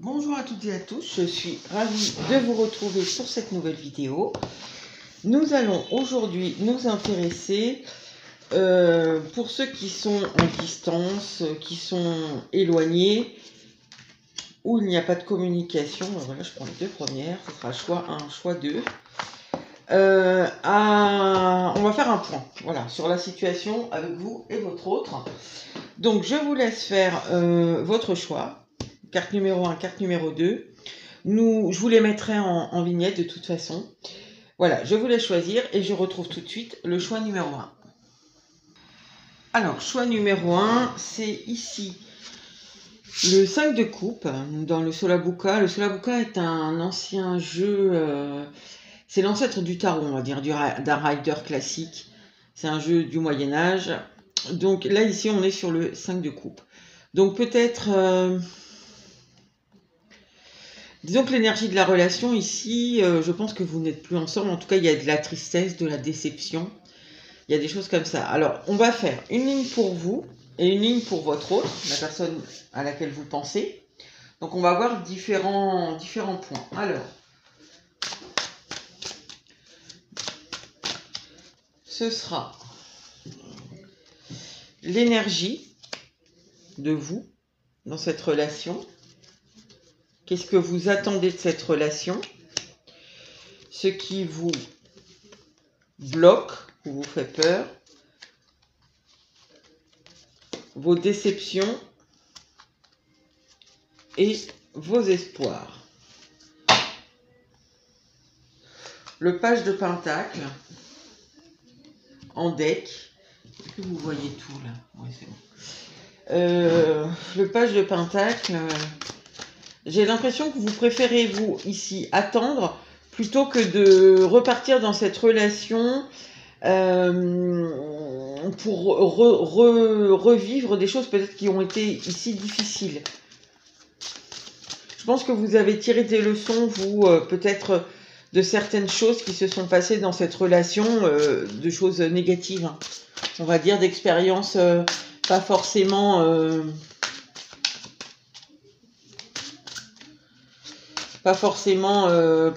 Bonjour à toutes et à tous, je suis ravie de vous retrouver sur cette nouvelle vidéo. Nous allons aujourd'hui nous intéresser, pour ceux qui sont en distance, qui sont éloignés, où il n'y a pas de communication. Voilà, je prends les deux premières, ce sera choix 1, choix 2. On va faire un point, voilà, sur la situation avec vous et votre autre. Donc je vous laisse faire votre choix. Carte numéro 1, carte numéro 2. Je vous les mettrai en vignette de toute façon. Voilà, je vous laisse choisir et je retrouve tout de suite le choix numéro 1. Alors, choix numéro 1, c'est ici le 5 de coupe dans le Solabuca. Le Solabuca est un ancien jeu, c'est l'ancêtre du tarot, on va dire, d'un rider classique. C'est un jeu du Moyen-Âge. Donc là, ici, on est sur le 5 de coupe. Donc peut-être... disons que l'énergie de la relation ici, je pense que vous n'êtes plus ensemble. En tout cas, il y a de la tristesse, de la déception. Il y a des choses comme ça. Alors, on va faire une ligne pour vous et une ligne pour votre autre, la personne à laquelle vous pensez. Donc, on va voir différents points. Alors, ce sera l'énergie de vous dans cette relation. Qu'est-ce que vous attendez de cette relation? Ce qui vous bloque ou vous fait peur. Vos déceptions et vos espoirs. Le page de Pentacle en deck. Est-ce que vous voyez tout là? Oui, c'est bon. Le page de Pentacle... j'ai l'impression que vous préférez, vous, ici, attendre plutôt que de repartir dans cette relation pour revivre des choses peut-être qui ont été ici difficiles. Je pense que vous avez tiré des leçons, vous, peut-être de certaines choses qui se sont passées dans cette relation, de choses négatives, hein. On va dire d'expériences pas forcément...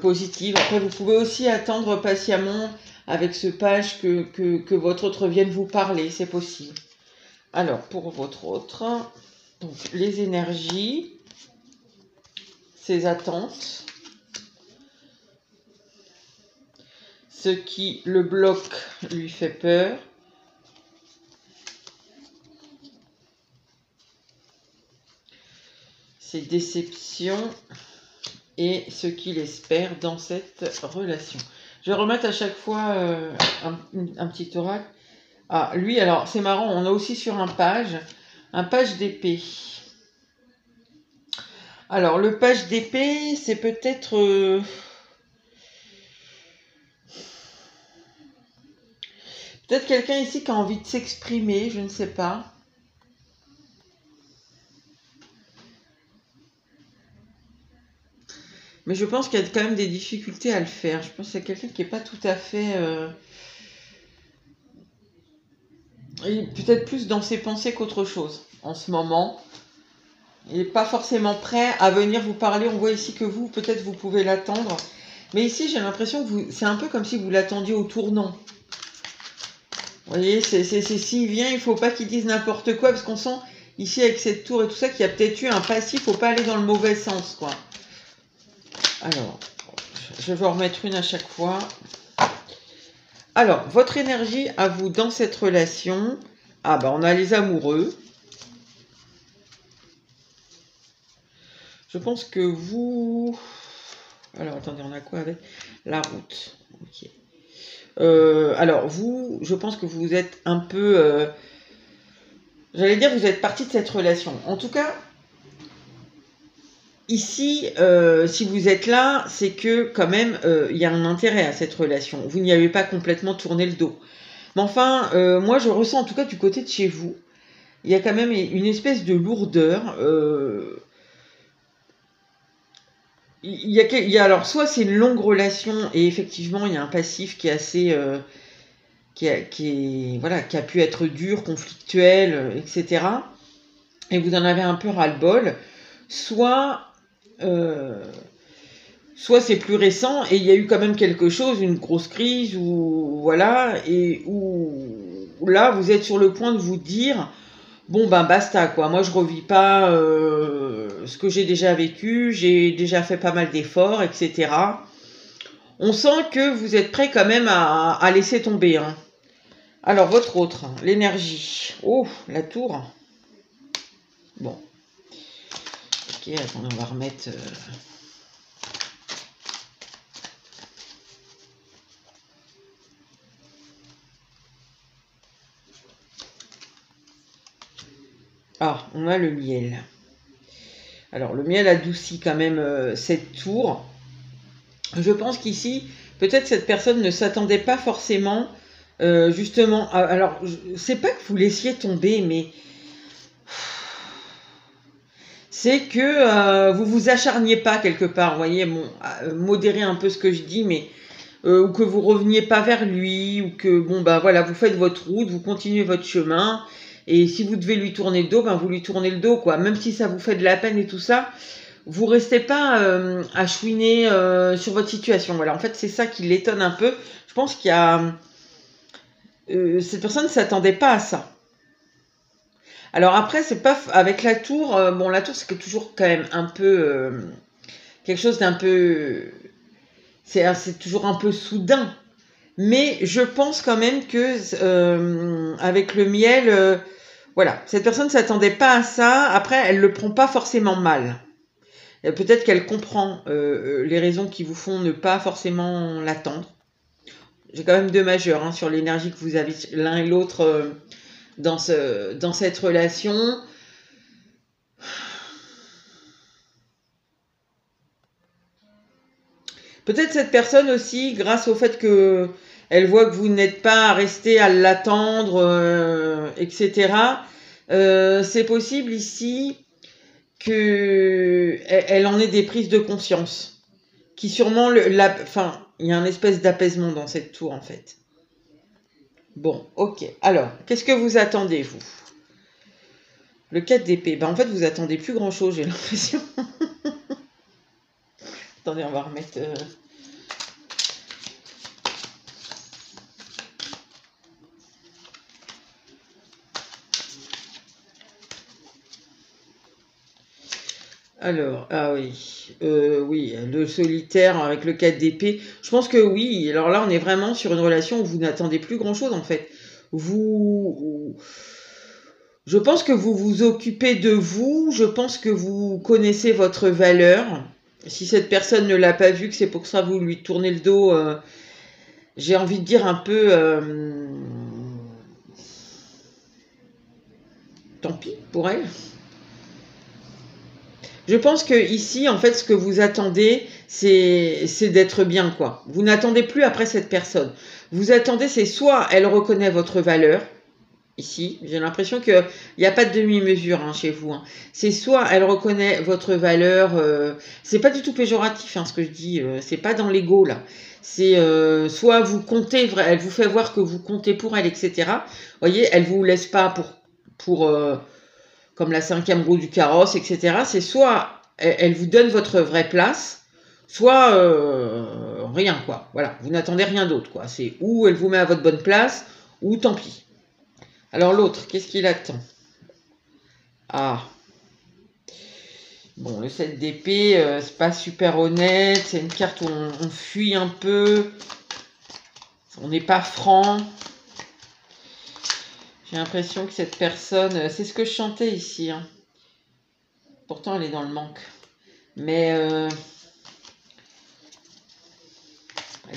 positive. Après, vous pouvez aussi attendre patiemment avec ce page que votre autre vienne vous parler, c'est possible. Alors, pour votre autre, donc les énergies, ses attentes, ce qui le bloque lui fait peur, ses déceptions, et ce qu'il espère dans cette relation. Je vais remettre à chaque fois un petit oracle. Ah, lui, alors, c'est marrant, on a aussi sur un page d'épée. Alors, le page d'épée, c'est peut-être... peut-être quelqu'un ici qui a envie de s'exprimer, je ne sais pas. Mais je pense qu'il y a quand même des difficultés à le faire. Je pense que c'est quelqu'un qui n'est pas tout à fait... peut-être plus dans ses pensées qu'autre chose en ce moment. Il n'est pas forcément prêt à venir vous parler. On voit ici que vous, peut-être vous pouvez l'attendre. Mais ici, j'ai l'impression que c'est un peu comme si vous l'attendiez au tournant. Vous voyez, s'il vient, il ne faut pas qu'il dise n'importe quoi. Parce qu'on sent ici avec cette tour et tout ça qu'il y a peut-être eu un passif. Il ne faut pas aller dans le mauvais sens, quoi. Alors, je vais en remettre une à chaque fois. Alors, votre énergie à vous dans cette relation. Ah, bah, on a les amoureux. Je pense que vous... alors, attendez, on a quoi avec la route? Ok. Alors, vous, je pense que vous êtes un peu... j'allais dire, vous êtes parti de cette relation. En tout cas... ici, si vous êtes là, c'est que quand même, il y a un intérêt à cette relation. Vous n'y avez pas complètement tourné le dos. Mais enfin, moi, je ressens en tout cas du côté de chez vous, il y a quand même une espèce de lourdeur. Il y a alors, soit c'est une longue relation et effectivement, il y a un passif qui est assez... voilà, qui a pu être dur, conflictuel, etc. Et vous en avez un peu ras-le-bol. Soit... soit c'est plus récent et il y a eu quand même quelque chose, une grosse crise, ou voilà, et où là vous êtes sur le point de vous dire bon ben basta quoi, moi je revis pas ce que j'ai déjà vécu, j'ai déjà fait pas mal d'efforts, etc. On sent que vous êtes prêt quand même à laisser tomber. Hein. Alors votre autre, l'énergie. Oh, la tour. Bon. Ok, attendez, on va remettre... Ah, on a le miel. Alors, le miel adoucit quand même cette tour. Je pense qu'ici, peut-être cette personne ne s'attendait pas forcément, justement... Alors, c'est pas que vous laissiez tomber, mais... C'est que vous vous acharniez pas quelque part, vous voyez, bon, modérez un peu ce que je dis, mais... ou que vous reveniez pas vers lui, ou que, bon, ben voilà, vous faites votre route, vous continuez votre chemin... Et si vous devez lui tourner le dos, ben vous lui tournez le dos, quoi. Même si ça vous fait de la peine et tout ça, vous restez pas à chouiner sur votre situation. Voilà, en fait, c'est ça qui l'étonne un peu. Je pense qu'il y a... cette personne ne s'attendait pas à ça. Alors après, c'est pas... Avec la tour, bon, la tour, c'est toujours quand même un peu... quelque chose d'un peu... C'est toujours un peu soudain. Mais je pense quand même que avec le miel... voilà, cette personne ne s'attendait pas à ça. Après, elle ne le prend pas forcément mal. Peut-être qu'elle comprend les raisons qui vous font ne pas forcément l'attendre. J'ai quand même deux majeurs hein, sur l'énergie que vous avez l'un et l'autre dans cette relation. Peut-être cette personne aussi, grâce au fait que elle voit que vous n'êtes pas resté à l'attendre, etc. C'est possible ici qu'elle en ait des prises de conscience. Qui sûrement, enfin, il y a une espèce d'apaisement dans cette tour en fait. Bon, ok. Alors, qu'est-ce que vous attendez, vous? Le 4 d'épée. Ben, en fait, vous attendez plus grand-chose, j'ai l'impression. Attendez, on va remettre... Alors, ah oui, oui, le solitaire avec le 4 d'épée. Je pense que oui. Alors là, on est vraiment sur une relation où vous n'attendez plus grand-chose en fait. Je pense que vous vous occupez de vous. Je pense que vous connaissez votre valeur. Si cette personne ne l'a pas vu, que c'est pour ça que vous lui tournez le dos, j'ai envie de dire un peu... tant pis pour elle. Je pense que ici, en fait, ce que vous attendez, c'est d'être bien, quoi. Vous n'attendez plus après cette personne. Vous attendez, c'est soit elle reconnaît votre valeur, ici, j'ai l'impression qu'il n'y a pas de demi-mesure hein, chez vous. Hein. C'est soit elle reconnaît votre valeur, c'est pas du tout péjoratif ce que je dis, c'est pas dans l'ego là. C'est soit vous comptez, elle vous fait voir que vous comptez pour elle, etc. Vous voyez, elle vous laisse pas pour comme la 5e roue du carrosse, etc. C'est soit elle vous donne votre vraie place, soit rien, quoi. Voilà, vous n'attendez rien d'autre, quoi. C'est ou elle vous met à votre bonne place, ou tant pis. Alors l'autre, qu'est-ce qu'il attend? Ah. Bon, le 7 d'épée, c'est pas super honnête. C'est une carte où on fuit un peu. On n'est pas franc. J'ai l'impression que cette personne... c'est ce que je chantais ici. Hein. Pourtant, elle est dans le manque. Mais... elle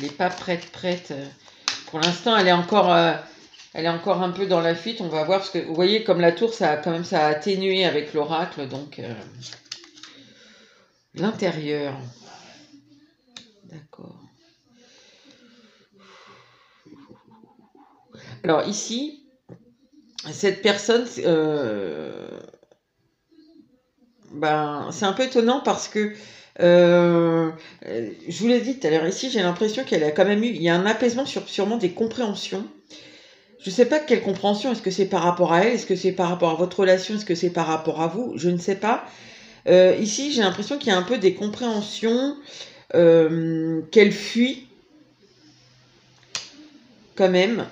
n'est pas prête. Pour l'instant, elle est encore un peu dans la fuite. On va voir. Parce que, vous voyez, comme la tour, ça a atténué avec l'oracle. Donc, l'intérieur. D'accord. Alors, ici... Cette personne, ben, c'est un peu étonnant parce que je vous l'ai dit tout à l'heure, ici j'ai l'impression qu'elle a quand même il y a un apaisement sur sûrement des compréhensions. Je ne sais pas quelle compréhension, est-ce que c'est par rapport à elle, est-ce que c'est par rapport à votre relation, est-ce que c'est par rapport à vous, je ne sais pas. Ici, j'ai l'impression qu'il y a un peu des compréhensions, qu'elle fuit quand même.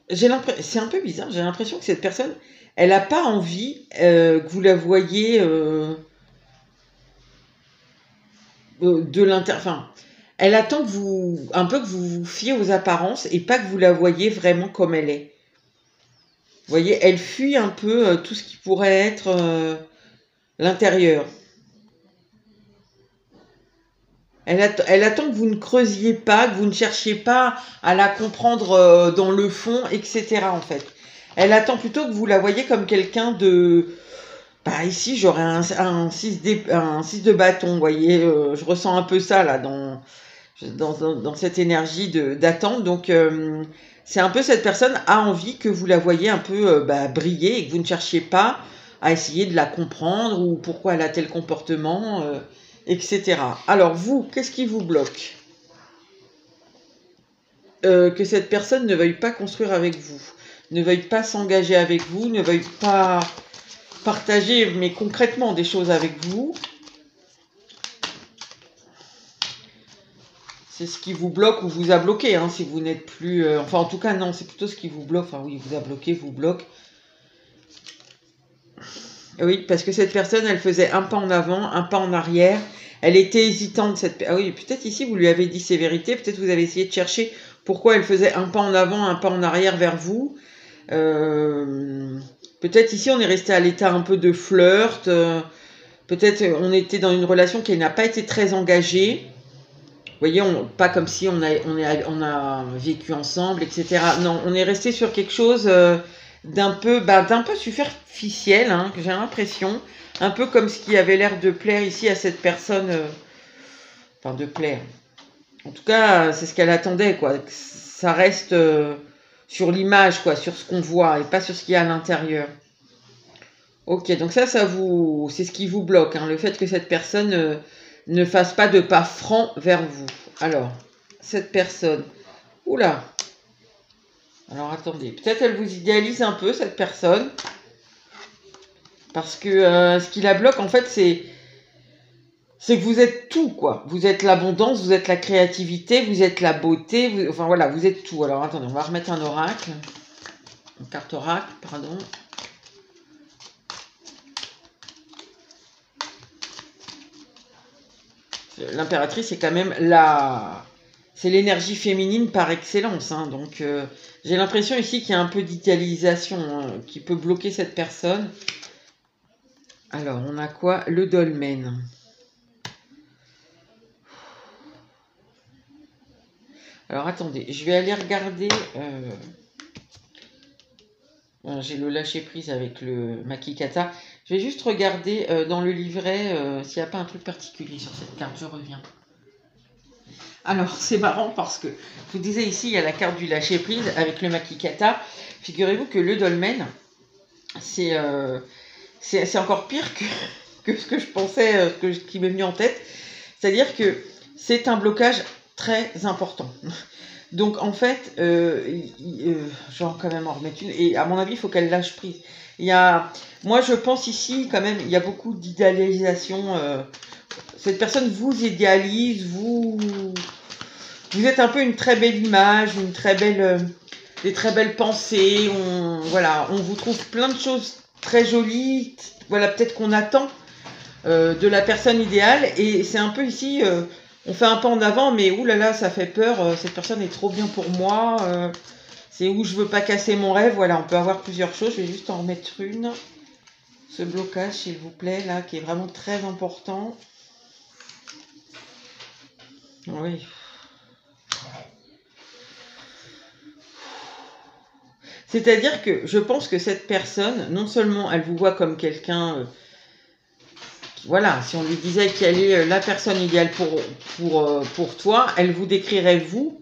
C'est un peu bizarre, j'ai l'impression que cette personne, elle n'a pas envie que vous la voyiez de l'intérieur. Enfin, elle attend que un peu que vous vous fiez aux apparences et pas que vous la voyiez vraiment comme elle est. Vous voyez, elle fuit un peu tout ce qui pourrait être l'intérieur. Elle attend que vous ne creusiez pas, que vous ne cherchiez pas à la comprendre dans le fond, etc. en fait. Elle attend plutôt que vous la voyiez comme quelqu'un de... Bah ici, j'aurais un 6 de bâton, vous voyez. Je ressens un peu ça là dans cette énergie d'attente. Donc, c'est un peu cette personne a envie que vous la voyiez un peu briller et que vous ne cherchiez pas à essayer de la comprendre ou pourquoi elle a tel comportement, etc. Alors, vous, qu'est-ce qui vous bloque? Que cette personne ne veuille pas construire avec vous, ne veuille pas s'engager avec vous, ne veuille pas partager, mais concrètement, des choses avec vous. C'est ce qui vous bloque ou vous a bloqué, hein, si vous n'êtes plus... enfin, en tout cas, non, c'est plutôt ce qui vous bloque. Enfin, oui, vous a bloqué, vous bloque. Oui, parce que cette personne, elle faisait un pas en avant, un pas en arrière. Elle était hésitante. Ah oui, peut-être ici, vous lui avez dit ses vérités. Peut-être vous avez essayé de chercher pourquoi elle faisait un pas en avant, un pas en arrière vers vous. Peut-être ici, on est resté à l'état un peu de flirt. Peut-être on était dans une relation qui n'a pas été très engagée. Vous voyez, pas comme si on a vécu ensemble, etc. Non, on est resté sur quelque chose d'un peu superficiel, hein, que j'ai l'impression. Un peu comme ce qui avait l'air de plaire ici à cette personne. Enfin, de plaire. En tout cas, c'est ce qu'elle attendait, quoi. Que ça reste sur l'image, quoi, sur ce qu'on voit, et pas sur ce qu'il y a à l'intérieur. Ok, donc c'est ce qui vous bloque, hein, le fait que cette personne ne fasse pas de pas franc vers vous. Alors, cette personne, oula, alors attendez, peut-être elle vous idéalise un peu, cette personne, parce que ce qui la bloque, en fait, c'est que vous êtes tout, quoi. Vous êtes l'abondance, vous êtes la créativité, vous êtes la beauté, enfin voilà, vous êtes tout. Alors attendez, on va remettre un oracle, une carte oracle, pardon. L'impératrice, c'est quand même c'est l'énergie féminine par excellence. Hein, donc, j'ai l'impression ici qu'il y a un peu d'idéalisation qui peut bloquer cette personne. Alors, on a quoi? Le dolmen. Alors, attendez, je vais aller regarder... j'ai le lâcher-prise avec le Makikata. Je vais juste regarder dans le livret s'il n'y a pas un truc particulier sur cette carte. Je reviens. Alors, c'est marrant parce que, je vous disais ici, il y a la carte du lâcher-prise avec le Makikata. Figurez-vous que le dolmen, c'est encore pire que ce que je pensais, ce qui m'est venu en tête. C'est-à-dire que c'est un blocage très important. Donc, en fait, je vais quand même en remettre une. Et à mon avis, il faut qu'elle lâche prise. Moi, je pense ici, quand même, il y a beaucoup d'idéalisation. Cette personne vous idéalise, vous êtes un peu une très belle image, des très belles pensées. Voilà, on vous trouve plein de choses très jolies. Voilà, peut-être qu'on attend de la personne idéale. Et c'est un peu ici, on fait un pas en avant, mais oulala, ça fait peur. Cette personne est trop bien pour moi. C'est où je veux pas casser mon rêve. Voilà, on peut avoir plusieurs choses. Je vais juste en remettre une. Ce blocage, s'il vous plaît, là, qui est vraiment très important. Oui. C'est-à-dire que je pense que cette personne, non seulement elle vous voit comme quelqu'un, voilà, si on lui disait quelle est la personne idéale pour toi, elle vous décrirait vous,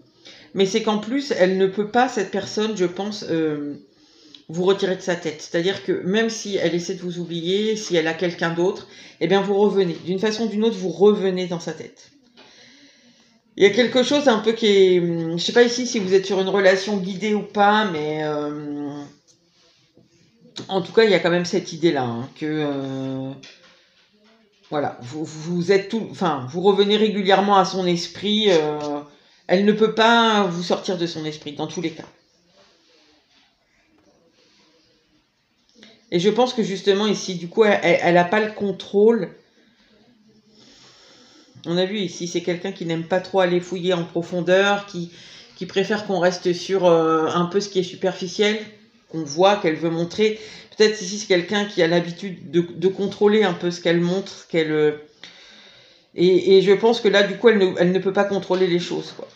mais c'est qu'en plus, elle ne peut pas, cette personne, je pense, vous retirer de sa tête. C'est-à-dire que même si elle essaie de vous oublier, si elle a quelqu'un d'autre, eh bien vous revenez. D'une façon ou d'une autre, vous revenez dans sa tête. Il y a quelque chose un peu qui est... Je ne sais pas ici si vous êtes sur une relation guidée ou pas, mais En tout cas, il y a quand même cette idée-là, hein, que voilà, vous êtes tout, enfin, vous revenez régulièrement à son esprit. Elle ne peut pas vous sortir de son esprit, dans tous les cas. Et je pense que justement ici, du coup, elle n'a pas le contrôle. On a vu ici, c'est quelqu'un qui n'aime pas trop aller fouiller en profondeur, qui préfère qu'on reste sur un peu ce qui est superficiel, qu'on voit, qu'elle veut montrer. Peut-être ici, c'est quelqu'un qui a l'habitude de contrôler un peu ce qu'elle montre, et je pense que là, du coup, elle ne peut pas contrôler les choses, quoi.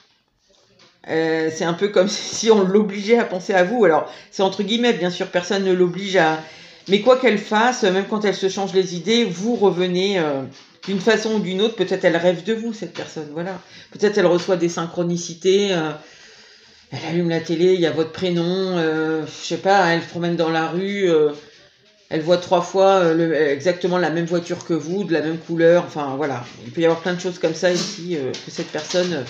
C'est un peu comme si on l'obligeait à penser à vous. Alors, c'est entre guillemets, bien sûr, personne ne l'oblige à... Mais quoi qu'elle fasse, même quand elle se change les idées, vous revenez d'une façon ou d'une autre. Peut-être elle rêve de vous, cette personne, voilà. Peut-être elle reçoit des synchronicités. Elle allume la télé, il y a votre prénom. Je sais pas, elle se promène dans la rue. Elle voit 3 fois exactement la même voiture que vous, de la même couleur. Enfin, voilà. Il peut y avoir plein de choses comme ça ici que cette personne...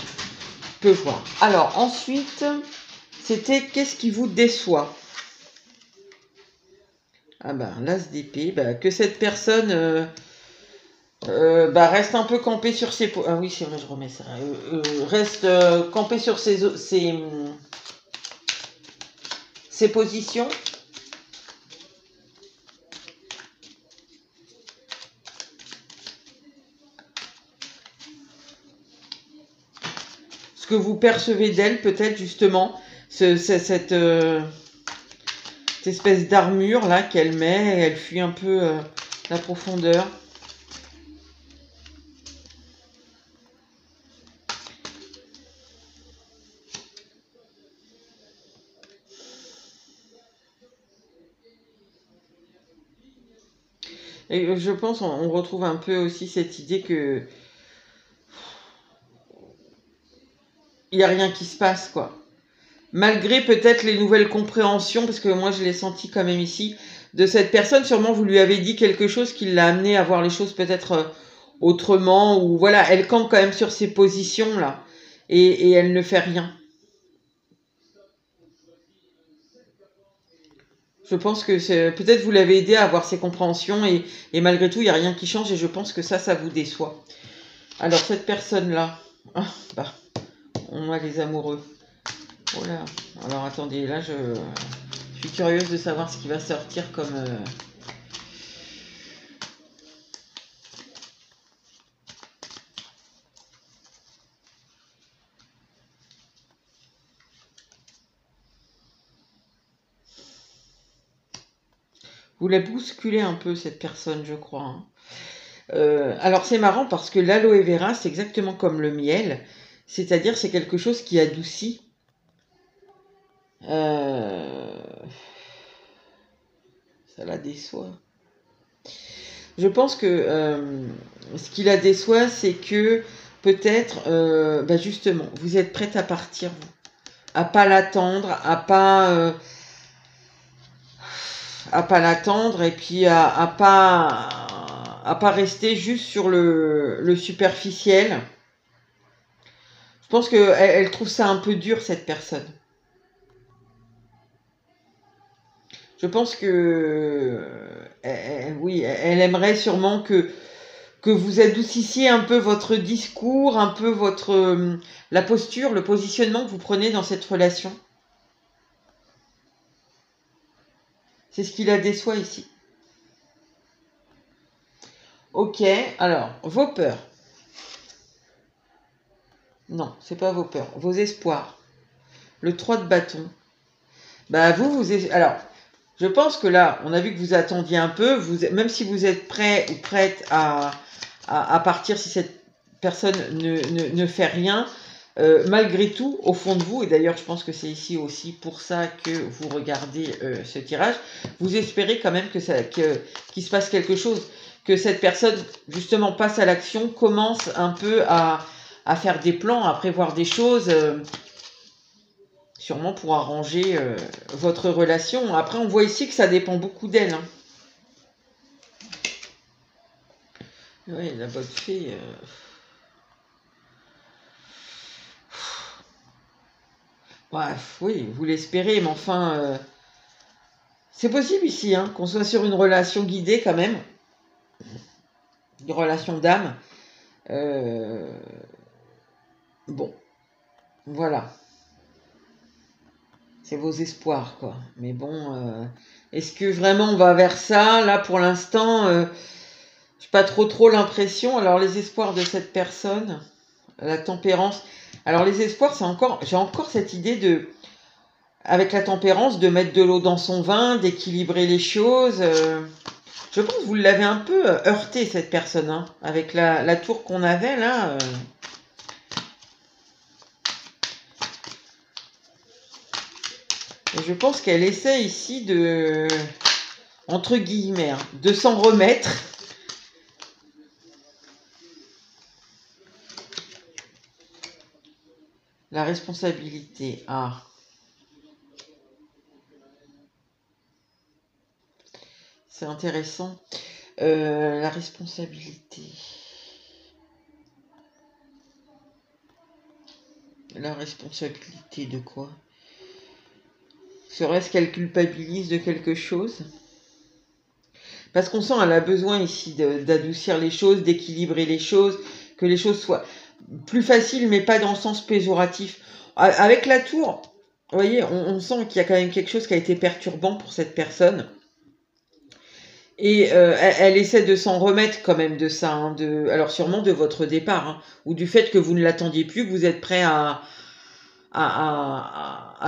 peut voir. Alors ensuite, c'était qu'est-ce qui vous déçoit? Ah ben l'as d'épée, que cette personne reste un peu campée sur ses... Ah oui, c'est vrai, je remets ça. Reste campée sur ses positions. Ce que vous percevez d'elle, peut-être justement, cette espèce d'armure là qu'elle met, elle fuit un peu la profondeur. Et je pense on retrouve un peu aussi cette idée que il n'y a rien qui se passe, quoi. Malgré peut-être les nouvelles compréhensions, parce que moi je l'ai senti quand même ici, de cette personne, sûrement vous lui avez dit quelque chose qui l'a amené à voir les choses peut-être autrement, ou voilà, elle campe quand même sur ses positions là, et elle ne fait rien. Je pense que peut-être vous l'avez aidé à avoir ses compréhensions, et malgré tout, il n'y a rien qui change, et je pense que ça vous déçoit. Alors cette personne-là, on a les amoureux. Oh là, alors attendez, là je suis curieuse de savoir ce qui va sortir comme... Vous la bousculez un peu cette personne, je crois, hein. Alors c'est marrant parce que l'aloe vera, c'est exactement comme le miel, c'est-à-dire c'est quelque chose qui adoucit. Euh, Ça la déçoit. Je pense que ce qui la déçoit, c'est que peut-être, justement, vous êtes prête à partir, vous, à pas l'attendre, à pas l'attendre, et puis à pas rester juste sur le superficiel. Je pense que elle trouve ça un peu dur, cette personne. Je pense que oui, elle aimerait sûrement que vous adoucissiez un peu votre discours, un peu la posture, le positionnement que vous prenez dans cette relation. C'est ce qui la déçoit ici. Ok, alors, vos peurs. Non, c'est pas vos peurs, vos espoirs. Le 3 de bâton. Alors, je pense que là, on a vu que vous attendiez un peu, même si vous êtes prêt ou prête à partir si cette personne ne fait rien, malgré tout, au fond de vous, et d'ailleurs je pense que c'est ici aussi pour ça que vous regardez ce tirage, vous espérez quand même qu'il se passe quelque chose, que cette personne justement passe à l'action, commence un peu à faire des plans, à prévoir des choses, sûrement pour arranger votre relation. Après, on voit ici que ça dépend beaucoup d'elle, hein. Oui, la bonne fée... Bref, oui, vous l'espérez, mais enfin, C'est possible ici, hein, qu'on soit sur une relation guidée quand même, une relation d'âme. Bon, voilà. C'est vos espoirs, quoi. Mais bon, est-ce que vraiment on va vers ça? Là, pour l'instant, je n'ai pas trop l'impression. Alors, les espoirs de cette personne, la tempérance. Alors, les espoirs, c'est encore... J'ai encore cette idée de... Avec la tempérance, de mettre de l'eau dans son vin, d'équilibrer les choses. Je pense que vous l'avez un peu heurté, cette personne, hein, avec la tour qu'on avait, là. Et je pense qu'elle essaie ici de, entre guillemets, hein, de s'en remettre. La responsabilité. Ah. C'est intéressant. La responsabilité. La responsabilité de quoi? Serait-ce qu'elle culpabilise de quelque chose? Parce qu'on sent qu'elle a besoin ici d'adoucir les choses, d'équilibrer les choses, que les choses soient plus faciles, mais pas dans le sens péjoratif. Avec la tour, vous voyez, on sent qu'il y a quand même quelque chose qui a été perturbant pour cette personne. Et elle essaie de s'en remettre quand même de ça, hein, alors sûrement de votre départ, hein, ou du fait que vous ne l'attendiez plus, que vous êtes prêt à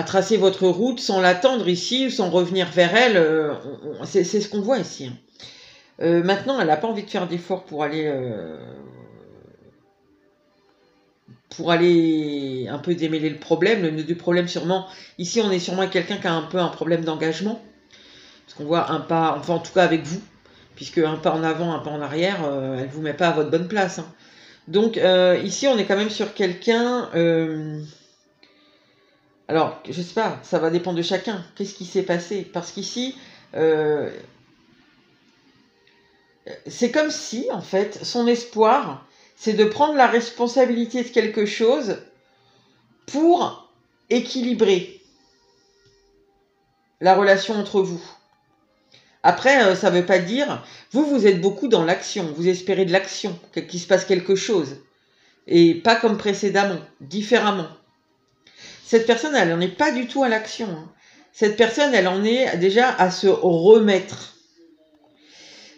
tracer votre route sans l'attendre ici, sans revenir vers elle. C'est ce qu'on voit ici. Hein. Maintenant, elle n'a pas envie de faire d'efforts pour aller un peu démêler le problème. Le nœud du problème, sûrement, ici, on est sûrement avec quelqu'un qui a un peu un problème d'engagement. Parce qu'on voit un pas, enfin en tout cas avec vous, puisque un pas en avant, un pas en arrière, elle ne vous met pas à votre bonne place. Hein. Donc ici, on est quand même sur quelqu'un... alors, je sais pas, ça va dépendre de chacun. Qu'est-ce qui s'est passé? Parce qu'ici, c'est comme si, en fait, son espoir, c'est de prendre la responsabilité de quelque chose pour équilibrer la relation entre vous. Après, ça ne veut pas dire... Vous êtes beaucoup dans l'action. Vous espérez de l'action, qu'il se passe quelque chose. Et pas comme précédemment, différemment. Cette personne, elle n'en est pas du tout à l'action. Hein. Cette personne, elle en est déjà à se remettre.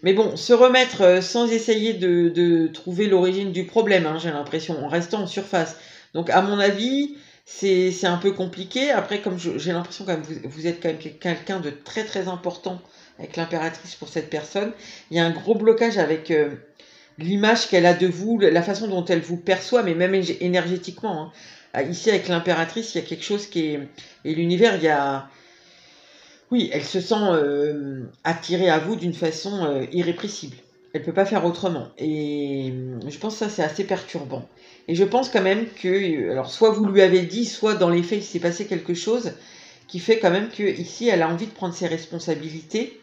Mais bon, se remettre sans essayer de trouver l'origine du problème, hein, j'ai l'impression, en restant en surface. Donc, à mon avis... C'est un peu compliqué. Après, comme j'ai l'impression quand même vous êtes quand même quelqu'un de très important avec l'impératrice pour cette personne. Il y a un gros blocage avec l'image qu'elle a de vous, la façon dont elle vous perçoit, mais même énergétiquement. Hein. Ici, avec l'impératrice, il y a quelque chose qui est... Et l'univers, il y a... Oui, elle se sent attirée à vous d'une façon irrépressible. Elle ne peut pas faire autrement. Et je pense que ça, c'est assez perturbant. Et je pense quand même que, alors soit vous lui avez dit, soit dans les faits, il s'est passé quelque chose qui fait quand même qu'ici, elle a envie de prendre ses responsabilités.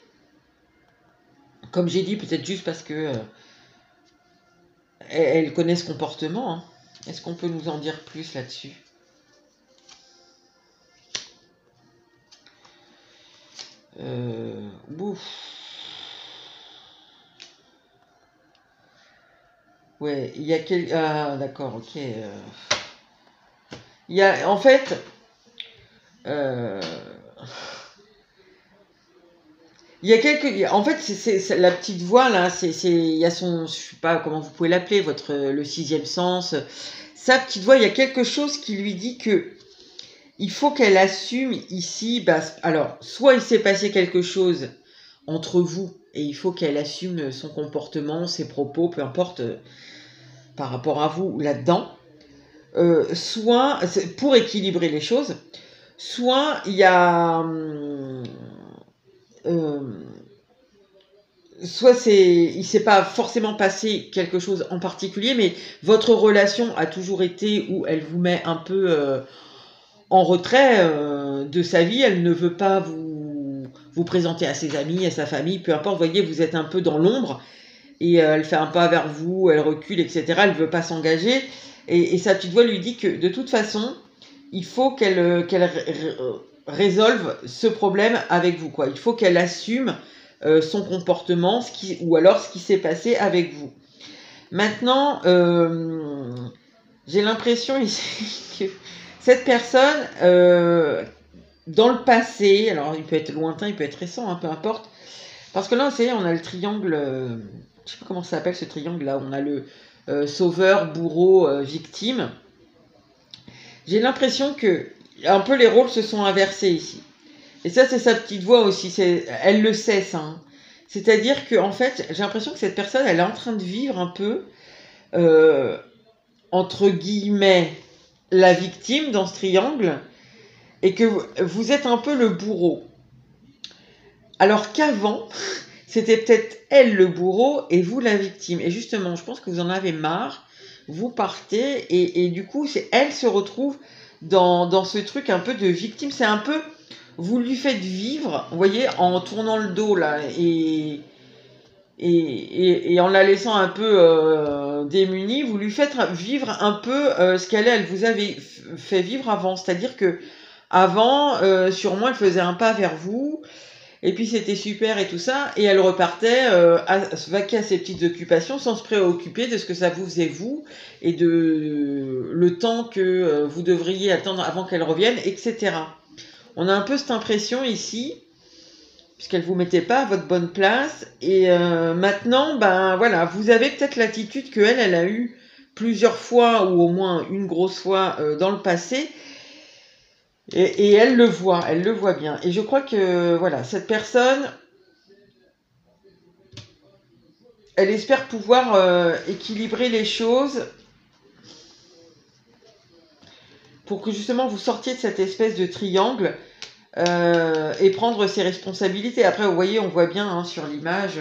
Comme j'ai dit, peut-être juste parce que elle connaît ce comportement. Hein. Est-ce qu'on peut nous en dire plus là-dessus? Bouf. Ouais, il y a quel... Ah, d'accord, ok. Il y a, en fait... il y a quelques... En fait, c'est la petite voix, là, il y a son... Je sais pas comment vous pouvez l'appeler, le sixième sens. Sa petite voix, il y a quelque chose qui lui dit que il faut qu'elle assume ici... Bah, alors, soit il s'est passé quelque chose entre vous, et il faut qu'elle assume son comportement, ses propos, peu importe... par rapport à vous là-dedans, soit, pour équilibrer les choses, soit il y a... soit il ne s'est pas forcément passé quelque chose en particulier, mais votre relation a toujours été où elle vous met un peu en retrait de sa vie, elle ne veut pas vous présenter à ses amis, à sa famille, peu importe, vous voyez, vous êtes un peu dans l'ombre, et elle fait un pas vers vous, elle recule, etc. Elle ne veut pas s'engager. Et sa petite voix lui dit que de toute façon, il faut qu'elle résolve ce problème avec vous, quoi. Il faut qu'elle assume son comportement, ou alors ce qui s'est passé avec vous. Maintenant, j'ai l'impression ici que cette personne, dans le passé, alors il peut être lointain, il peut être récent, hein, peu importe, parce que là, on a le triangle, je sais pas comment ça s'appelle ce triangle là, on a le sauveur, bourreau, victime. J'ai l'impression que un peu les rôles se sont inversés ici. Et ça, c'est sa petite voix aussi, elle le sait ça. Hein. C'est-à-dire que en fait, j'ai l'impression que cette personne, elle est en train de vivre un peu, entre guillemets, la victime dans ce triangle, et que vous êtes un peu le bourreau. Alors qu'avant, c'était peut-être elle le bourreau et vous la victime. Et justement, je pense que vous en avez marre, vous partez, et du coup, elle se retrouve dans ce truc un peu de victime. C'est un peu, vous lui faites vivre, vous voyez, en tournant le dos là, et en la laissant un peu démunie, vous lui faites vivre un peu ce elle vous avait fait vivre avant. C'est-à-dire que avant, sûrement, elle faisait un pas vers vous, et puis c'était super et tout ça, et elle repartait à se vaquer à ses petites occupations sans se préoccuper de ce que ça vous faisait vous, et de le temps que vous devriez attendre avant qu'elle revienne, etc. On a un peu cette impression ici, puisqu'elle vous mettait pas à votre bonne place, et maintenant, ben voilà, vous avez peut-être l'attitude que elle a eue plusieurs fois, ou au moins une grosse fois dans le passé, et elle le voit bien. Et je crois que voilà, cette personne, elle espère pouvoir équilibrer les choses pour que justement vous sortiez de cette espèce de triangle et prendre ses responsabilités. Après, vous voyez, on voit bien hein, sur l'image,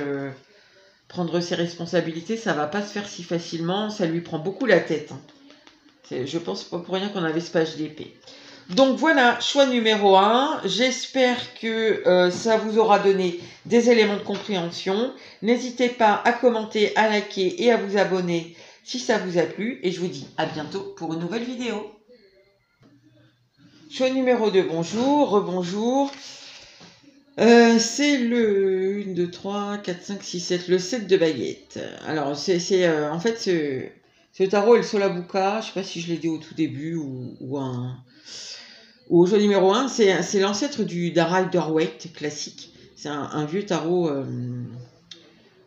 prendre ses responsabilités, ça va pas se faire si facilement, ça lui prend beaucoup la tête. Hein. Je pense pas pour rien qu'on avait ce page d'épée. Donc voilà, choix numéro 1. J'espère que ça vous aura donné des éléments de compréhension. N'hésitez pas à commenter, à liker et à vous abonner si ça vous a plu. Et je vous dis à bientôt pour une nouvelle vidéo. Choix numéro 2, bonjour, rebonjour. C'est le 1, 2, 3, 4, 5, 6, 7, le 7 de baguette. Alors, en fait, ce tarot est le Solabuca. Je sais pas si je l'ai dit au tout début ou au jeu numéro 1. C'est l'ancêtre du Rider-Waite classique. C'est un vieux tarot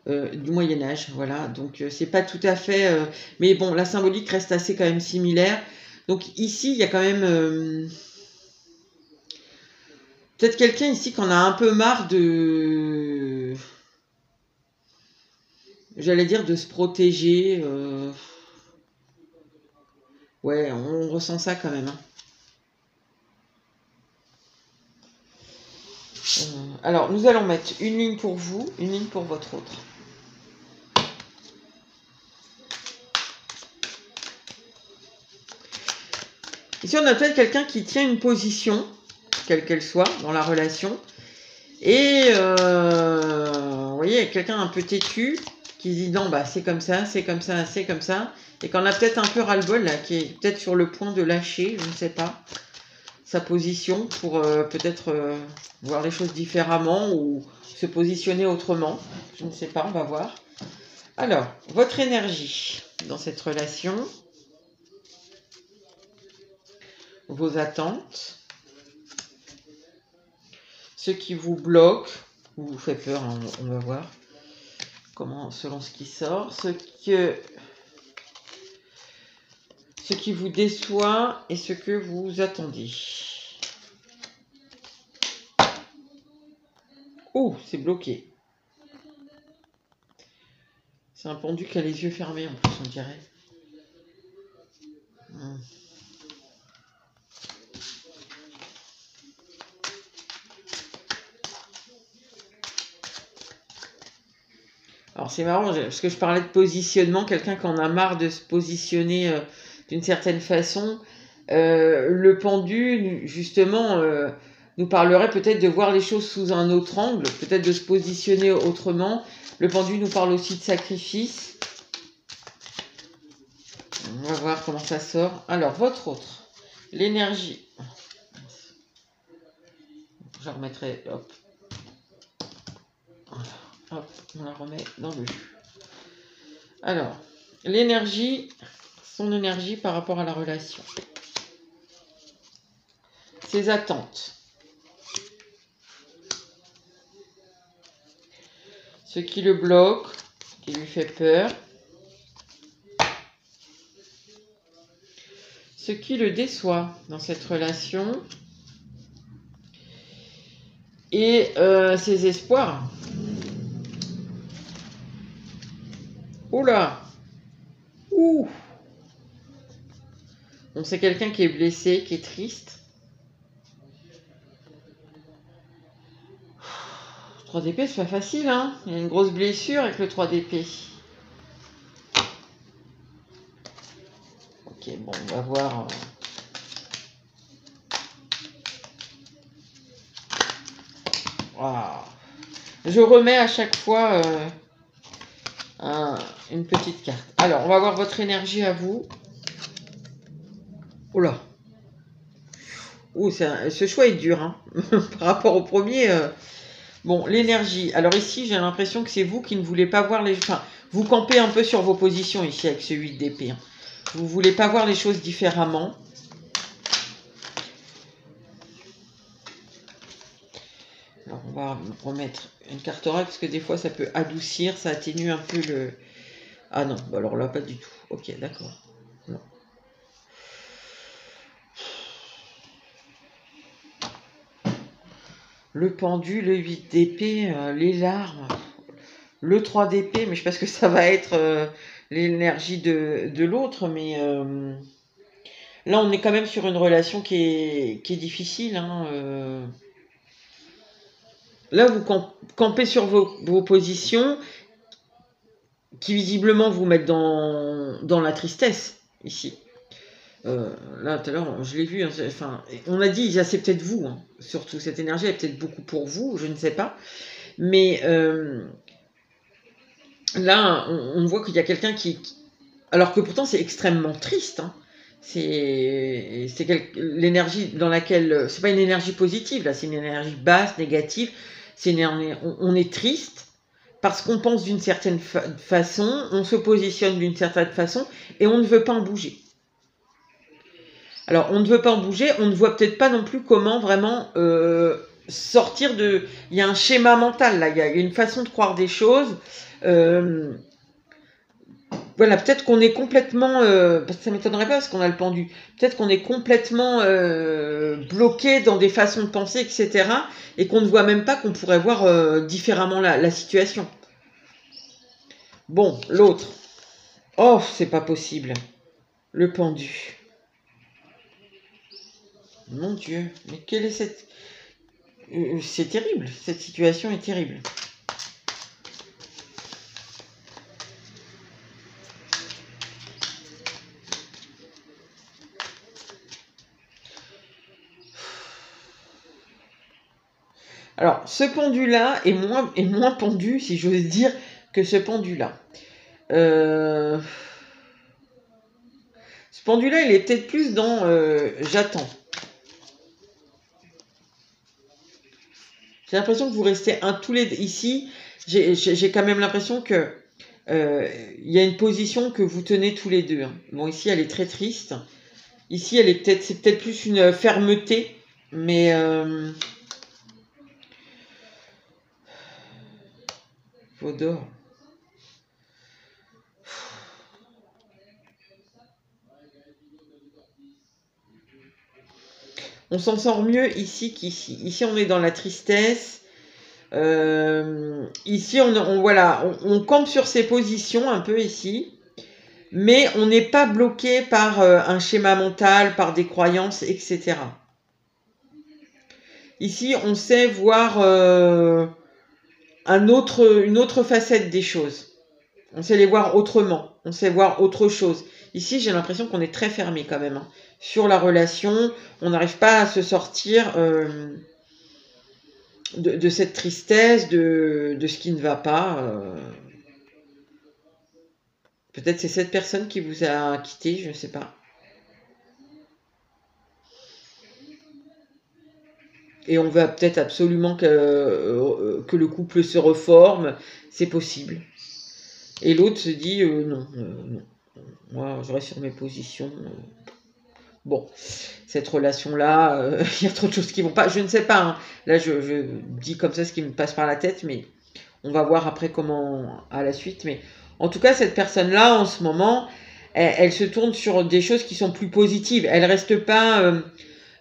du Moyen-Âge. Voilà, donc c'est pas tout à fait. Mais bon, la symbolique reste assez quand même similaire. Donc ici, il y a quand même. Peut-être quelqu'un ici qui en a un peu marre de... J'allais dire de se protéger. Ouais, on ressent ça quand même. Hein. Alors, nous allons mettre une ligne pour vous, une ligne pour votre autre. Ici, on a peut-être quelqu'un qui tient une position, quelle qu'elle soit, dans la relation. Et, vous voyez, quelqu'un un peu têtu, qui dit non, bah c'est comme ça, c'est comme ça, c'est comme ça. Et qu'on a peut-être un peu ras-le-bol, là, qui est peut-être sur le point de lâcher, je ne sais pas, sa position pour peut-être voir les choses différemment ou se positionner autrement. Je ne sais pas, on va voir. Alors, votre énergie dans cette relation, vos attentes, ce qui vous bloque, ou vous fait peur, hein, on va voir comment, selon ce qui sort, ce qui vous déçoit et ce que vous attendez. Oh, c'est bloqué. C'est un pendu qui a les yeux fermés en plus, on dirait. Alors c'est marrant, parce que je parlais de positionnement, quelqu'un qui en a marre de se positionner d'une certaine façon. Le pendu, justement, nous parlerait peut-être de voir les choses sous un autre angle, peut-être de se positionner autrement. Le pendu nous parle aussi de sacrifice. On va voir comment ça sort. Alors, votre autre, l'énergie. Je la remettrai, hop. Voilà. Hop, on la remet dans le jus. Alors, l'énergie, son énergie par rapport à la relation. Ses attentes. Ce qui le bloque, ce qui lui fait peur. Ce qui le déçoit dans cette relation. Et ses espoirs. Oula! Ouh! Bon, c'est quelqu'un qui est blessé, qui est triste. 3 d'épée, c'est pas facile, hein? Il y a une grosse blessure avec le 3 d'épée. Ok, bon, on va voir. Wow. Je remets à chaque fois une petite carte. Alors, on va voir votre énergie à vous. Oula! Ouh, ce choix est dur, hein? Par rapport au premier. Bon, l'énergie. Alors ici, j'ai l'impression que c'est vous qui ne voulez pas voir les... Enfin, vous campez un peu sur vos positions ici avec ce 8 d'épée. Hein. Vous ne voulez pas voir les choses différemment. Alors, on va remettre une carte oracle parce que des fois, ça peut adoucir, ça atténue un peu le... Ah non, alors là, pas du tout. Ok, d'accord. Non. Le pendu, le 8 d'épée, les larmes, le 3 d'épée, mais je pense que ça va être l'énergie de l'autre, mais là on est quand même sur une relation qui est difficile. Hein, Là vous campez sur vos positions qui visiblement vous mettent dans la tristesse, ici. Là, tout à l'heure, je l'ai vu, hein, enfin, on a dit, c'est peut-être vous, hein, surtout, cette énergie est peut-être beaucoup pour vous, je ne sais pas, mais là, on voit qu'il y a quelqu'un qui... Alors que pourtant, c'est extrêmement triste, hein. C'est l'énergie dans laquelle... C'est pas une énergie positive, là, c'est une énergie basse, négative, on est triste, parce qu'on pense d'une certaine façon, on se positionne d'une certaine façon, et on ne veut pas en bouger. Alors, on ne veut pas en bouger, on ne voit peut-être pas non plus comment vraiment sortir de... Il y a un schéma mental, là, il y a une façon de croire des choses. Voilà, peut-être qu'on est complètement... parce que ça ne m'étonnerait pas parce qu'on a le pendu. Peut-être qu'on est complètement bloqué dans des façons de penser, etc. Et qu'on ne voit même pas qu'on pourrait voir différemment la situation. Bon, l'autre. Oh, c'est pas possible. Le pendu. Mon Dieu, mais quelle est cette... c'est terrible, cette situation est terrible. Alors, ce pendu-là est moins pendu, si j'ose dire, que ce pendu-là. Ce pendu-là, il est peut-être plus dans j'attends. J'ai l'impression que vous restez tous les... Ici, j'ai quand même l'impression que il y a une position que vous tenez tous les deux. Hein. Bon, ici, elle est très triste. Ici, c'est peut-être plus une fermeté, mais... Vaudor. On s'en sort mieux ici qu'ici. Ici, on est dans la tristesse. Ici, on campe sur ses positions un peu ici. Mais on n'est pas bloqué par un schéma mental, par des croyances, etc. Ici, on sait voir une autre facette des choses. On sait les voir autrement. On sait voir autre chose. Ici, j'ai l'impression qu'on est très fermé quand même. Hein. Sur la relation, on n'arrive pas à se sortir de cette tristesse, de ce qui ne va pas. Peut-être c'est cette personne qui vous a quitté, je ne sais pas. Et on va peut-être absolument que le couple se reforme. C'est possible. Et l'autre se dit non, non. Moi, je reste sur mes positions. Bon, cette relation-là, il y a trop de choses qui vont pas. Je ne sais pas. Hein. Là, je dis comme ça ce qui me passe par la tête, mais on va voir après comment à la suite. Mais en tout cas, cette personne-là, en ce moment, elle se tourne sur des choses qui sont plus positives. Elle reste pas